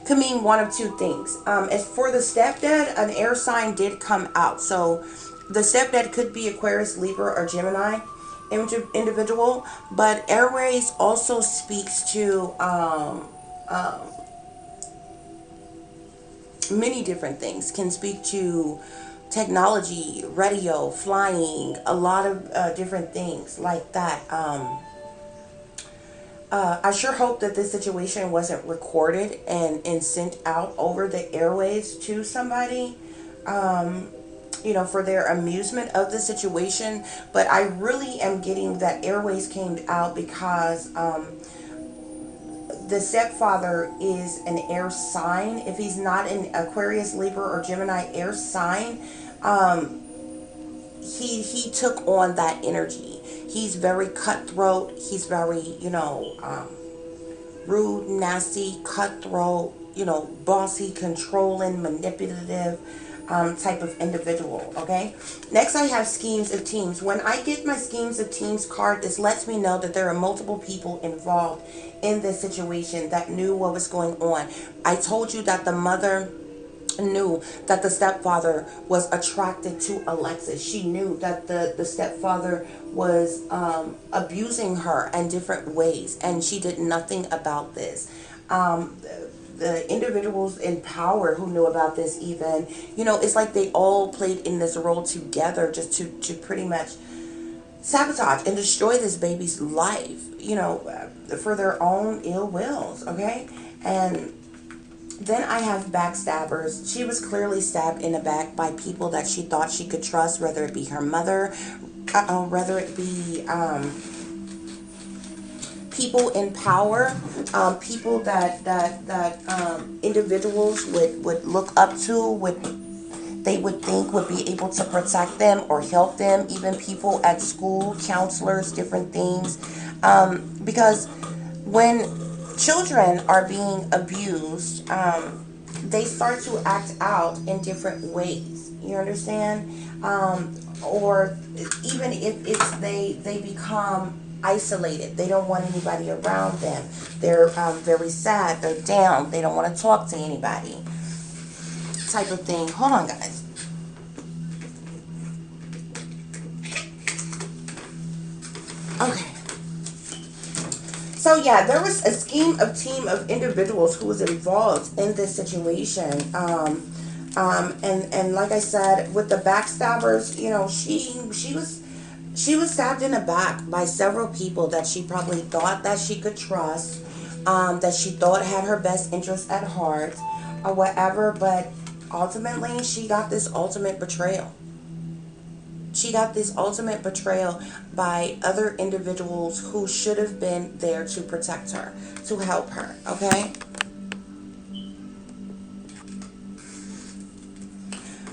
Speaker 1: could mean one of two things. As for the stepdad, an air sign did come out. So the stepdad could be Aquarius, Libra, or Gemini. individual, but airways also speaks to many different things. Can speak to technology, radio, flying, a lot of different things like that. I sure hope that this situation wasn't recorded and sent out over the airways to somebody, for their amusement of the situation. But I really am getting that airways came out because the stepfather is an air sign. If he's not an Aquarius, Libra, or Gemini air sign, he took on that energy. He's very cutthroat. He's very, rude, nasty, cutthroat, bossy, controlling, manipulative type of individual. Okay. Next, I have schemes of teams. When I get my schemes of teams card, this lets me know that there are multiple people involved in this situation that knew what was going on. I told you that the mother knew that the stepfather was attracted to Alexis. She knew that the stepfather was abusing her in different ways, and she did nothing about this. The individuals in power who knew about this, even, it's like they all played in this role together just to pretty much sabotage and destroy this baby's life, for their own ill wills. Okay. And then I have backstabbers. She was clearly stabbed in the back by people that she thought she could trust, whether it be her mother, whether it be people in power, people that individuals would look up to, they would think would be able to protect them or help them, even people at school, counselors, different things. Because when children are being abused, they start to act out in different ways. You understand? Or even if it's they become isolated. They don't want anybody around them. They're very sad. They're down. They don't want to talk to anybody. Type of thing. Hold on, guys. Okay. So yeah, there was a scheme of team of individuals who was involved in this situation. And like I said, with the backstabbers, she was stabbed in the back by several people that she probably thought that she could trust, that she thought had her best interest at heart, or whatever. But ultimately, she got this ultimate betrayal. She got this ultimate betrayal by other individuals who should have been there to protect her, to help her. Okay?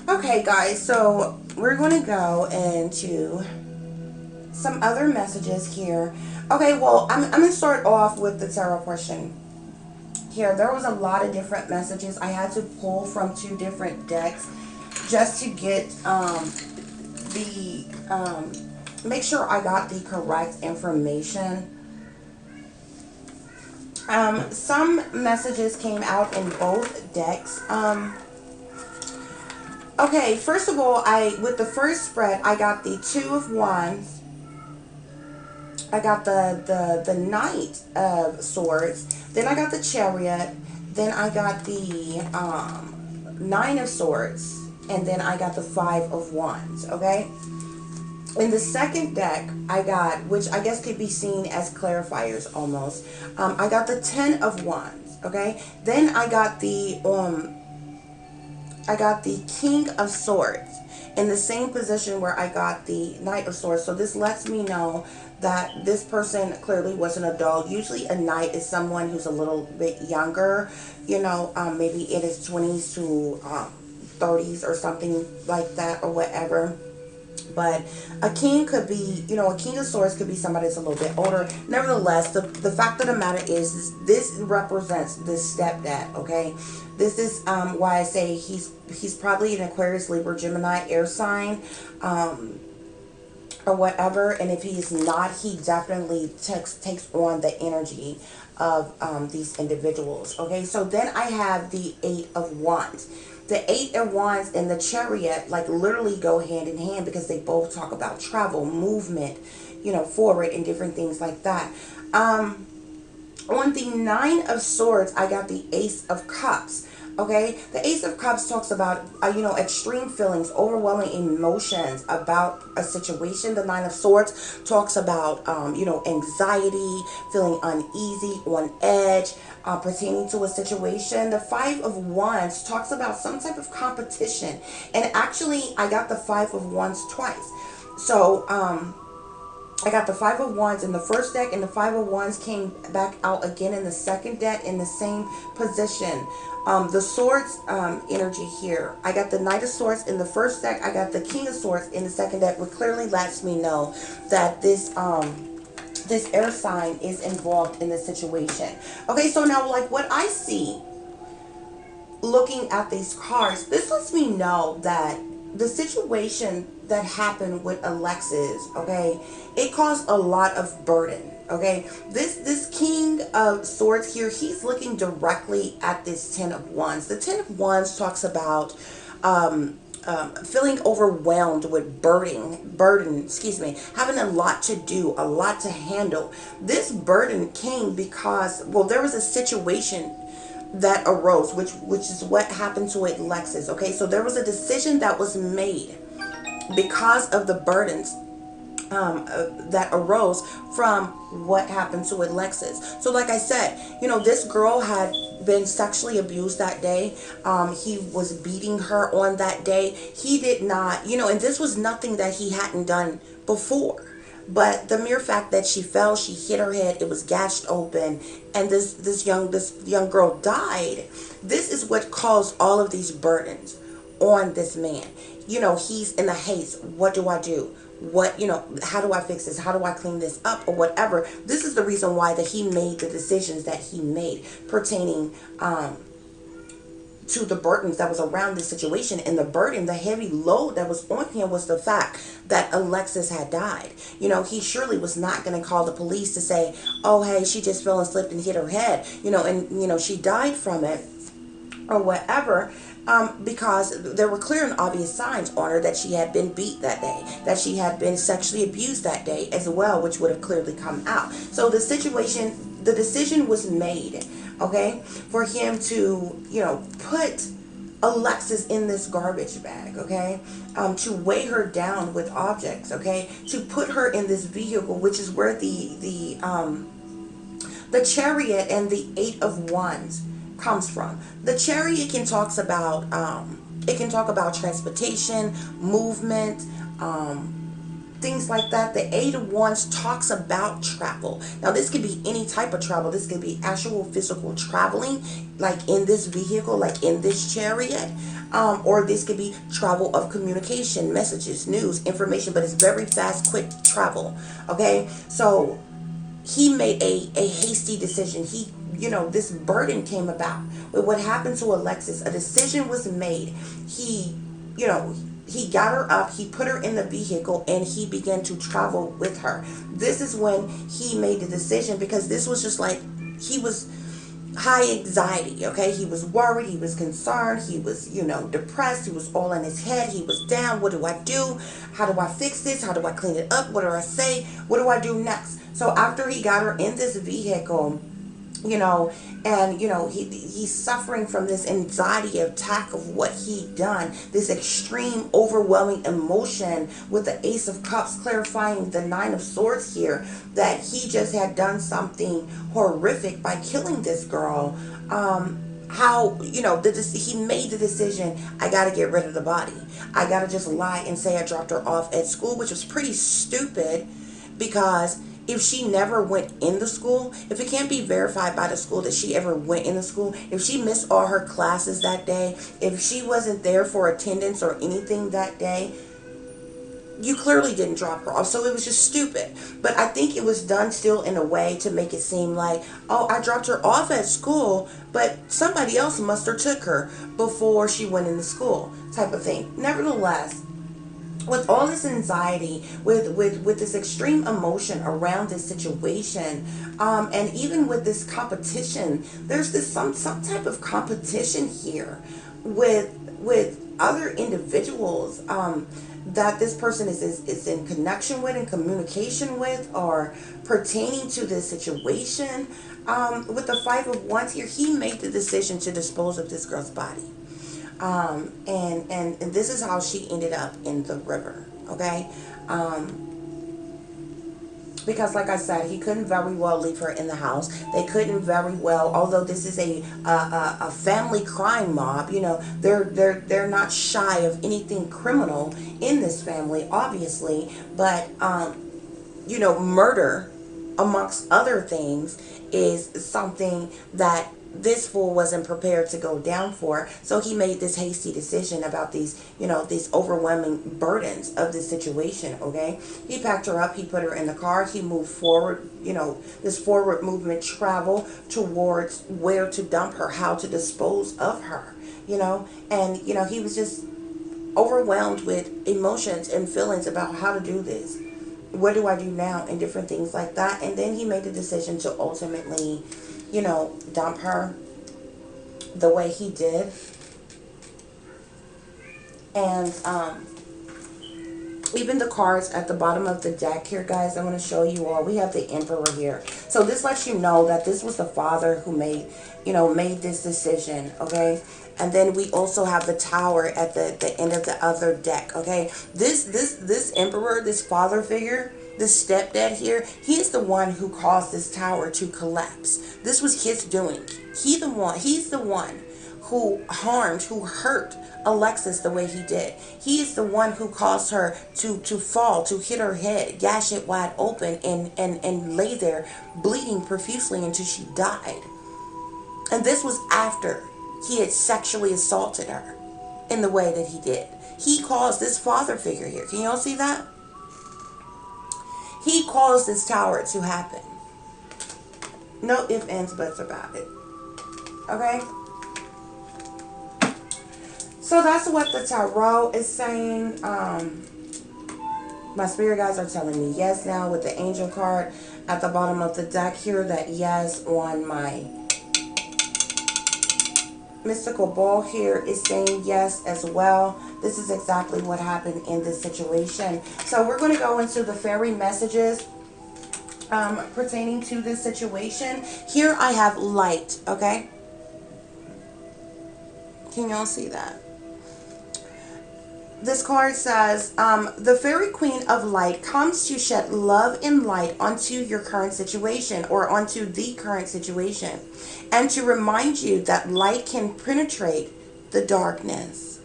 Speaker 1: Okay, guys, so we're going to go into some other messages here. Okay, well, I'm going to start off with the tarot question here. There was a lot of different messages. I had to pull from 2 different decks just to get make sure I got the correct information. Some messages came out in both decks. Okay, first of all, with the first spread, I got the 2 of Wands. I got the Knight of Swords. Then I got the Chariot. Then I got the 9 of Swords. And then I got the 5 of Wands. Okay? In the second deck, I got, which I guess could be seen as clarifiers almost. I got the 10 of Wands. Okay? Then I got the King of Swords in the same position where I got the Knight of Swords. So this lets me know that this person clearly was an adult. Usually a knight is someone who's a little bit younger, maybe in his 20s to 30s or something like that or whatever. But a king could be, a King of Swords could be somebody that's a little bit older. Nevertheless, the fact of the matter is this represents this stepdad, okay? This is why I say he's probably an Aquarius, Libra, Gemini, air sign, or whatever. And if he's not, he definitely takes on the energy of these individuals, okay? So then I have the 8 of Wands. The 8 of Wands and the Chariot, like, literally go hand in hand because they both talk about travel, movement, forward and different things like that. On the Nine of Swords, I got the Ace of Cups. Okay, the Ace of Cups talks about extreme feelings, overwhelming emotions about a situation. The Nine of Swords talks about anxiety, feeling uneasy, on edge, pertaining to a situation. The Five of Wands talks about some type of competition, and actually, I got the Five of Wands twice. So I got the Five of Wands in the first deck, and the Five of Wands came back out again in the second deck in the same position. The Swords energy here. I got the Knight of Swords in the first deck. I got the King of Swords in the second deck, which clearly lets me know that this air sign is involved in this situation. Okay, so now like what I see looking at these cards, this lets me know that the situation that happened with Alexis, okay, it caused a lot of burden. Okay, this King of Swords here, he's looking directly at this Ten of Wands. The Ten of Wands talks about feeling overwhelmed with having a lot to do, a lot to handle. This burden came because, well, there was a situation that arose, which is what happened to Alexis. Okay, so there was a decision that was made because of the burdens that arose from what happened to Alexis. So like I said, this girl had been sexually abused that day. He was beating her on that day. He did not, and this was nothing that he hadn't done before. But the mere fact that she fell, she hit her head, it was gashed open, and this young girl died. This is what caused all of these burdens on this man. He's in a haste. What do I do? How do I fix this? How do I clean this up or whatever? This is the reason why that he made the decisions that he made pertaining to the burdens that was around this situation. And the burden, the heavy load that was on him was the fact that Alexis had died. He surely was not going to call the police to say, oh, hey, she just fell and slipped and hit her head, and she died from it or whatever. Because there were clear and obvious signs on her that she had been beat that day, that she had been sexually abused that day as well, which would have clearly come out. So the decision was made, okay, for him to, put Alexis in this garbage bag, okay, to weigh her down with objects, okay, to put her in this vehicle, which is where the Chariot and the Eight of Wands comes from. The Chariot can talk about transportation, movement, things like that. The Eight of Wands talks about travel. Now this could be any type of travel. This could be actual physical traveling, like in this vehicle, like in this chariot, or this could be travel of communication, messages, news, information, but it's very fast, quick travel. Okay, so he made a hasty decision. This burden came about with what happened to Alexis. A decision was made. He got her up, he put her in the vehicle, and he began to travel with her. This is when he made the decision, because this was just like, he was high anxiety, okay? He was worried, he was concerned, he was, depressed, he was all in his head, he was down. What do I do? How do I fix this? How do I clean it up? What do I say? What do I do next? So after he got her in this vehicle, he's suffering from this anxiety attack of what he done, this extreme overwhelming emotion with the Ace of Cups clarifying the Nine of Swords here, that he just had done something horrific by killing this girl. He made the decision, I gotta get rid of the body. I gotta just lie and say I dropped her off at school, which was pretty stupid, because if she never went in the school, if it can't be verified by the school that she ever went in the school, if she missed all her classes that day, if she wasn't there for attendance or anything that day, you clearly didn't drop her off. So it was just stupid. But I think it was done still in a way to make it seem like, oh, I dropped her off at school, but somebody else must have took her before she went into school, type of thing. Nevertheless, with all this anxiety, with this extreme emotion around this situation, and even with this competition, there's this some type of competition here with other individuals that this person is in connection with and communication with, or pertaining to this situation. With the Five of Wands here, he made the decision to dispose of this girl's body. And this is how she ended up in the river, okay? Because like I said, he couldn't very well leave her in the house. They couldn't very well, although this is a family crime mob, you know, they're not shy of anything criminal in this family, obviously, but you know, murder, amongst other things, is something that this fool wasn't prepared to go down for. So he made this hasty decision about these, you know, these overwhelming burdens of this situation, okay? He packed her up, he put her in the car, he moved forward, you know, this forward movement, travel towards where to dump her, how to dispose of her, you know? And, you know, he was just overwhelmed with emotions and feelings about how to do this. What do I do now? And different things like that. And then he made the decision to ultimately, you know, dump her the way he did. And even the cards at the bottom of the deck here, guys, I'm going to show you all. We have the Emperor here. So this lets you know that this was the father who made, you know, made this decision, okay? And then we also have the Tower at the end of the other deck, okay? This Emperor, this father figure, this stepdad here, he's the one who caused this tower to collapse. This was his doing. He's the one who harmed, who hurt Alexis the way he did. He is the one who caused her to fall, to hit her head, gash it wide open, and lay there bleeding profusely until she died. And this was after he had sexually assaulted her in the way that he did. He caused this father figure here. Can you all see that? He caused this tower to happen. No ifs, ands, buts about it. Okay? So that's what the tarot is saying. My spirit guides are telling me yes now with the angel card at the bottom of the deck here. That yes on my mystical ball here is saying yes as well. This is exactly what happened in this situation. So we're going to go into the fairy messages pertaining to this situation. Here I have light, okay? Can y'all see that? This card says, the fairy queen of light comes to shed love and light onto your current situation, or onto the current situation, and to remind you that light can penetrate the darkness.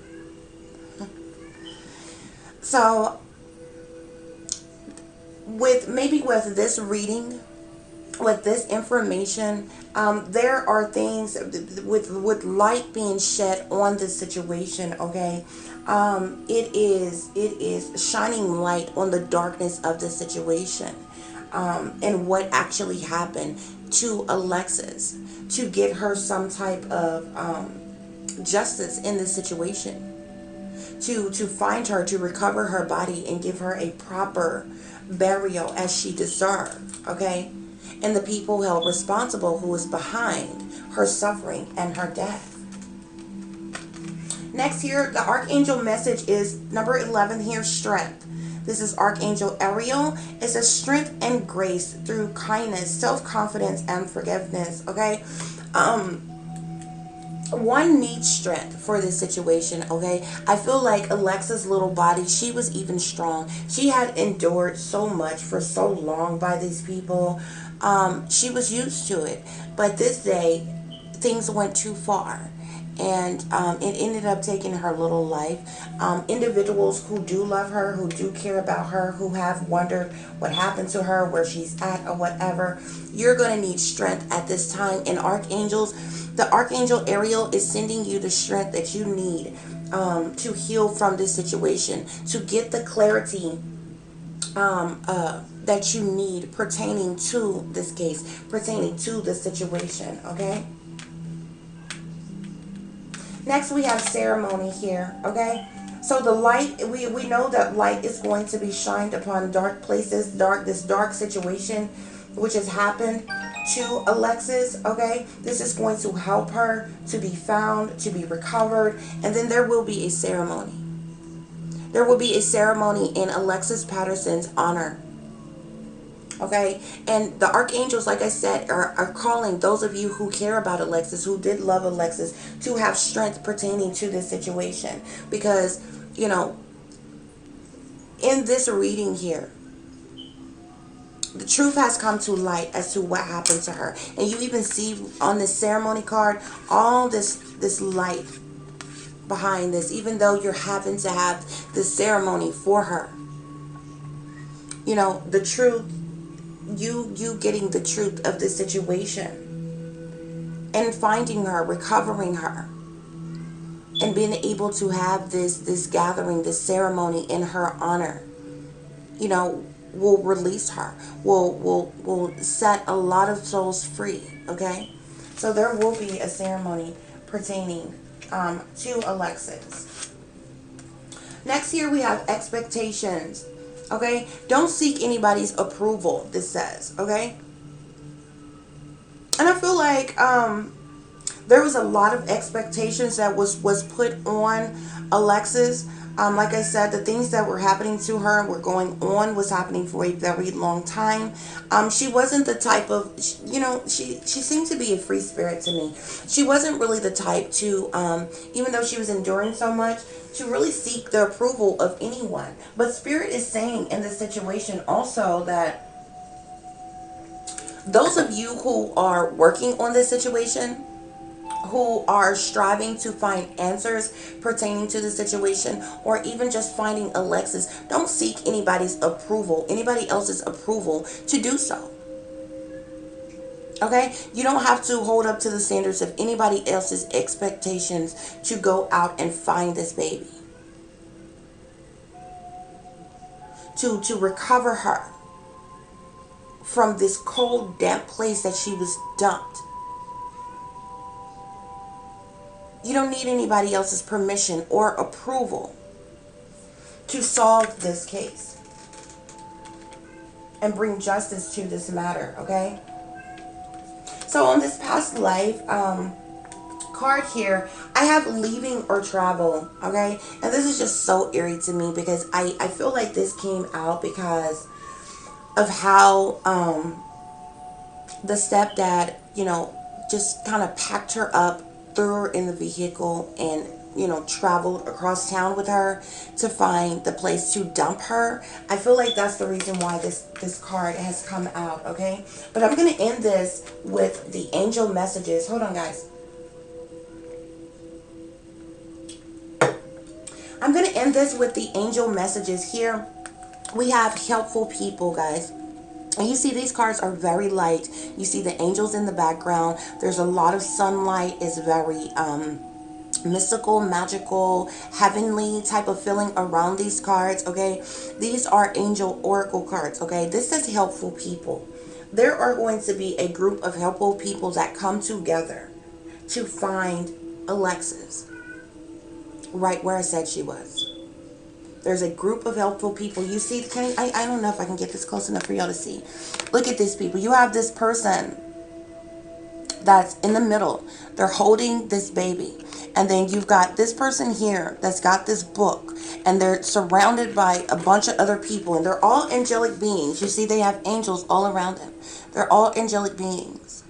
Speaker 1: So with this reading, with this information, there are things with light being shed on this situation, okay? It is shining light on the darkness of the situation, and what actually happened to Alexis, to get her some type of justice in this situation, to find her, to recover her body and give her a proper burial as she deserved, okay? And the people held responsible who was behind her suffering and her death. Next here, the Archangel message is number 11 here, strength. This is Archangel Ariel. It says strength and grace through kindness, self-confidence, and forgiveness, okay? One needs strength for this situation, okay? I feel like Alexa's little body, she was even strong. She had endured so much for so long by these people. She was used to it. But this day, things went too far. And it ended up taking her little life. Individuals who do love her, who do care about her, who have wondered what happened to her, where she's at, or whatever, you're going to need strength at this time. And archangels, the Archangel Ariel is sending you the strength that you need to heal from this situation, to get the clarity that you need pertaining to this case, pertaining to this situation, okay? Next, we have ceremony here, okay? So the light, we know that light is going to be shined upon dark places, this dark situation, which has happened to Alexis, okay? This is going to help her to be found, to be recovered, and then there will be a ceremony. There will be a ceremony in Alexis Patterson's honor. Okay, and the archangels, like I said, are calling those of you who care about Alexis, who did love Alexis, to have strength pertaining to this situation. Because, you know, in this reading here, the truth has come to light as to what happened to her. And you even see on this ceremony card, all this light behind this, even though you're having to have this ceremony for her. You know, the truth, you getting the truth of the situation and finding her, recovering her, and being able to have this gathering, this ceremony in her honor, you know, will release her, will set a lot of souls free. Okay, so there will be a ceremony pertaining to Alexis. Next here we have expectations. Okay, don't seek anybody's approval, this says. Okay, and I feel like there was a lot of expectations that was put on Alexis. Like I said, the things that were happening to her and were going on was happening for a very long time. She wasn't the type of, you know, she seemed to be a free spirit to me. She wasn't really the type to, even though she was enduring so much, to really seek the approval of anyone. But Spirit is saying in this situation also that those of you who are working on this situation, who are striving to find answers pertaining to the situation, or even just finding Alexis, don't seek anybody's approval, anybody else's approval to do so. Okay, you don't have to hold up to the standards of anybody else's expectations to go out and find this baby, to recover her from this cold, damp place that she was dumped. You don't need anybody else's permission or approval to solve this case and bring justice to this matter, okay? So on this past life card here, I have leaving or travel, okay? And this is just so eerie to me because I feel like this came out because of how the stepdad, you know, just kind of packed her up, threw her in the vehicle, and, you know, traveled across town with her to find the place to dump her. I feel like that's the reason why this card has come out, okay? But I'm going to end this with the angel messages. Hold on, guys. I'm going to end this with the angel messages here. We have helpful people, guys. And you see these cards are very light. You see the angels in the background. There's a lot of sunlight. It's very mystical, magical, heavenly type of feeling around these cards, okay? These are angel oracle cards, okay? This says helpful people. There are going to be a group of helpful people that come together to find Alexis right where I said she was. There's a group of helpful people. You see, I don't know if I can get this close enough for y'all to see. Look at these people. You have this person that's in the middle. They're holding this baby. And then you've got this person here that's got this book. And they're surrounded by a bunch of other people. And they're all angelic beings. You see, they have angels all around them. They're all angelic beings.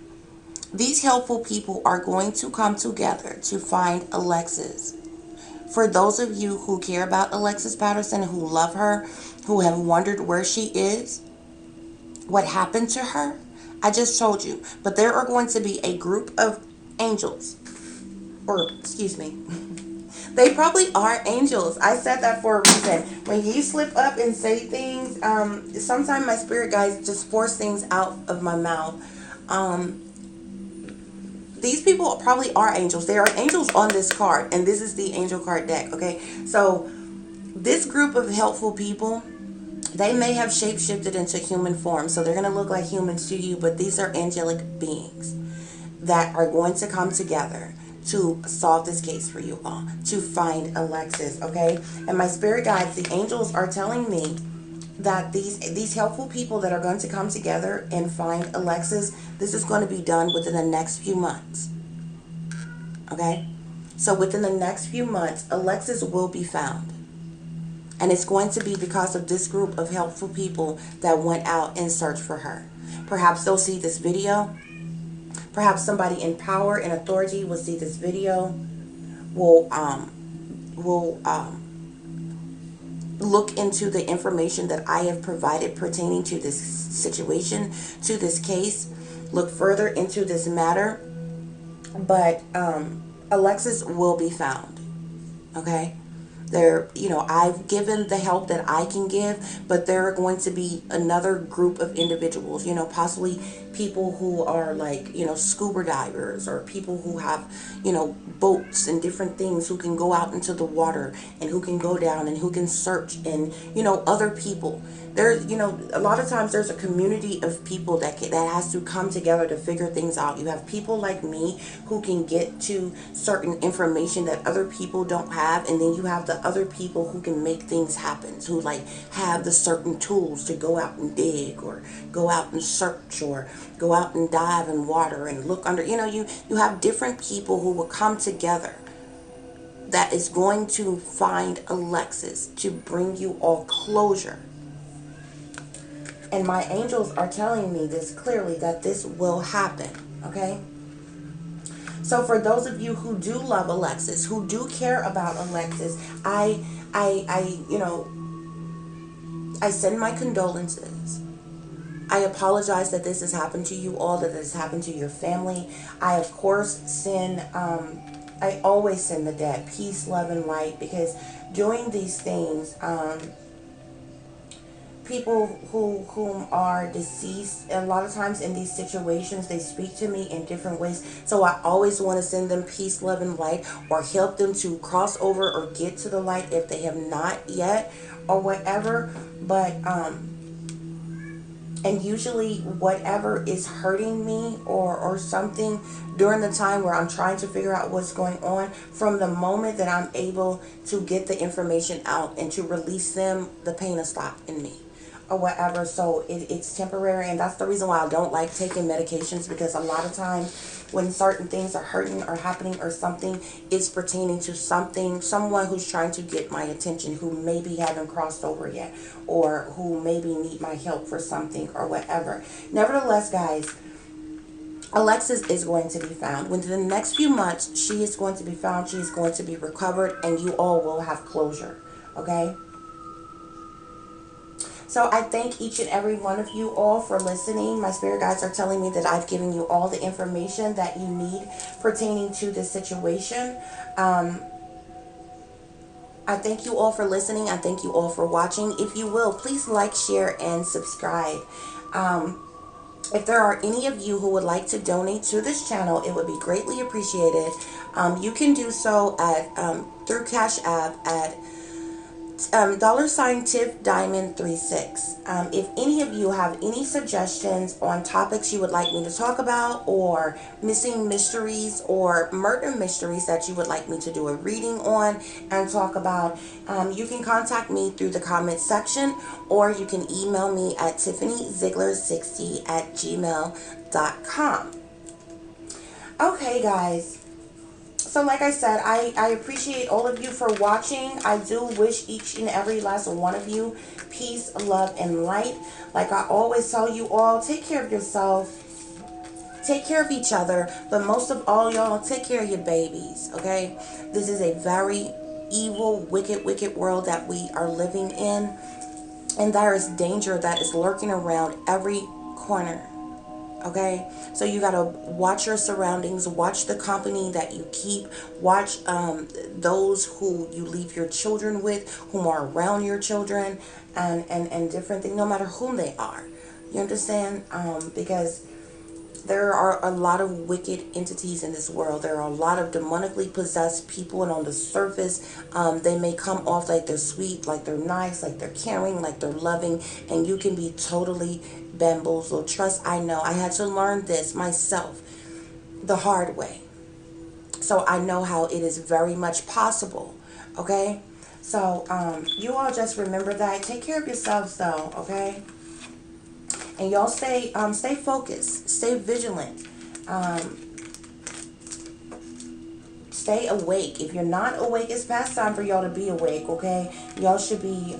Speaker 1: These helpful people are going to come together to find Alexis. For those of you who care about Alexis Patterson, who love her, who have wondered where she is, what happened to her, I just told you. But there are going to be a group of angels. Or, excuse me. They probably are angels. I said that for a reason. When you slip up and say things, sometimes my spirit guides just force things out of my mouth. These people probably are angels. There are angels on this card, and this is the angel card deck, okay? So this group of helpful people, they may have shape-shifted into human form, so they're going to look like humans to you, but these are angelic beings that are going to come together to solve this case for you all, to find Alexis, okay? And my spirit guides, the angels are telling me that these helpful people that are going to come together and find Alexis, this is going to be done within the next few months. Okay? So within the next few months, Alexis will be found. And it's going to be because of this group of helpful people that went out and searched for her. Perhaps they'll see this video. Perhaps somebody in power and authority will see this video, will look into the information that I have provided pertaining to this situation, to this case, look further into this matter. But Alexis will be found. Okay? I've given the help that I can give, but there are going to be another group of individuals, possibly people who are like, scuba divers, or people who have, boats and different things, who can go out into the water and who can go down and who can search, and, other people. There's, a lot of times there's a community of people that has to come together to figure things out. You have people like me who can get to certain information that other people don't have, and then you have the other people who can make things happen, who like have the certain tools to go out and dig, or go out and search, or go out and dive in water and look under. You have different people who will come together that is going to find Alexis, to bring you all closure. And my angels are telling me this clearly, that this will happen. Okay? So for those of you who do love Alexis, who do care about Alexis, I send my condolences. I apologize that this has happened to you all, that this has happened to your family. I, of course, I always send the dead peace, love, and light, because doing these things, people whom are deceased, a lot of times in these situations, they speak to me in different ways. So I always want to send them peace, love, and light, or help them to cross over or get to the light if they have not yet, or whatever. But and usually whatever is hurting me or something during the time where I'm trying to figure out what's going on, from the moment that I'm able to get the information out and to release them, the pain will stop in me, or whatever. So it's temporary, and that's the reason why I don't like taking medications, because a lot of times when certain things are hurting or happening or something, it's pertaining to someone who's trying to get my attention, who maybe haven't crossed over yet, or who maybe need my help for something or whatever. Nevertheless, guys, Alexis is going to be found. Within the next few months, she is going to be found. She is going to be recovered, and you all will have closure. Okay? So I thank each and every one of you all for listening. My spirit guides are telling me that I've given you all the information that you need pertaining to this situation. I thank you all for listening. I thank you all for watching. If you will, please like, share, and subscribe. If there are any of you who would like to donate to this channel, it would be greatly appreciated. You can do so at through Cash App at $TIFF-Diamond36. If any of you have any suggestions on topics you would like me to talk about, or missing mysteries or murder mysteries that you would like me to do a reading on and talk about, you can contact me through the comment section, or you can email me at tiffanyziegler60@gmail.com. Okay, guys. So like I said, I appreciate all of you for watching. I do wish each and every last one of you peace, love, and light. Like I always tell you all, take care of yourself. Take care of each other. But most of all, y'all, take care of your babies, okay? This is a very evil, wicked, wicked world that we are living in. And there is danger that is lurking around every corner. Okay, so you gotta watch your surroundings, watch the company that you keep, watch those who you leave your children with, whom are around your children, and different things, no matter whom they are. You understand? Because there are a lot of wicked entities in this world. There are a lot of demonically possessed people, and on the surface, they may come off like they're sweet, like they're nice, like they're caring, like they're loving, and you can be totally bamboozled. Trust, I know. I had to learn this myself the hard way. So I know how it is very much possible, okay? So you all just remember that. Take care of yourselves though, okay? And y'all stay focused, stay vigilant, stay awake. If you're not awake, it's past time for y'all to be awake, okay? Y'all should be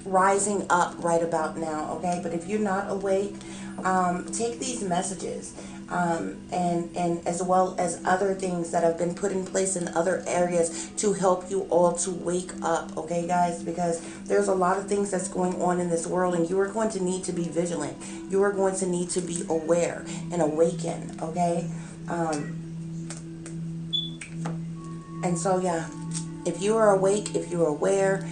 Speaker 1: rising up right about now, okay? But if you're not awake, take these messages and as well as other things that have been put in place in other areas to help you all to wake up, okay, guys? Because there's a lot of things that's going on in this world, and you are going to need to be vigilant. You are going to need to be aware and awaken, okay? And so, yeah, if you are awake, if you're aware,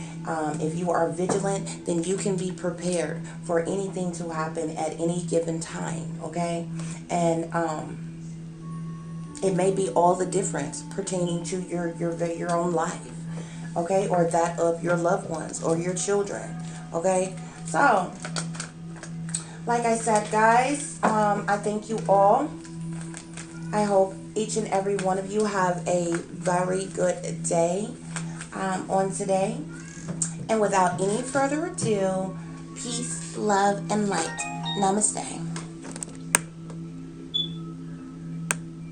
Speaker 1: if you are vigilant, then you can be prepared for anything to happen at any given time, okay? And it may be all the difference pertaining to your own life, okay? Or that of your loved ones or your children, okay? So, like I said, guys, I thank you all. I hope each and every one of you have a very good day on today. And without any further ado, peace, love, and light. Namaste.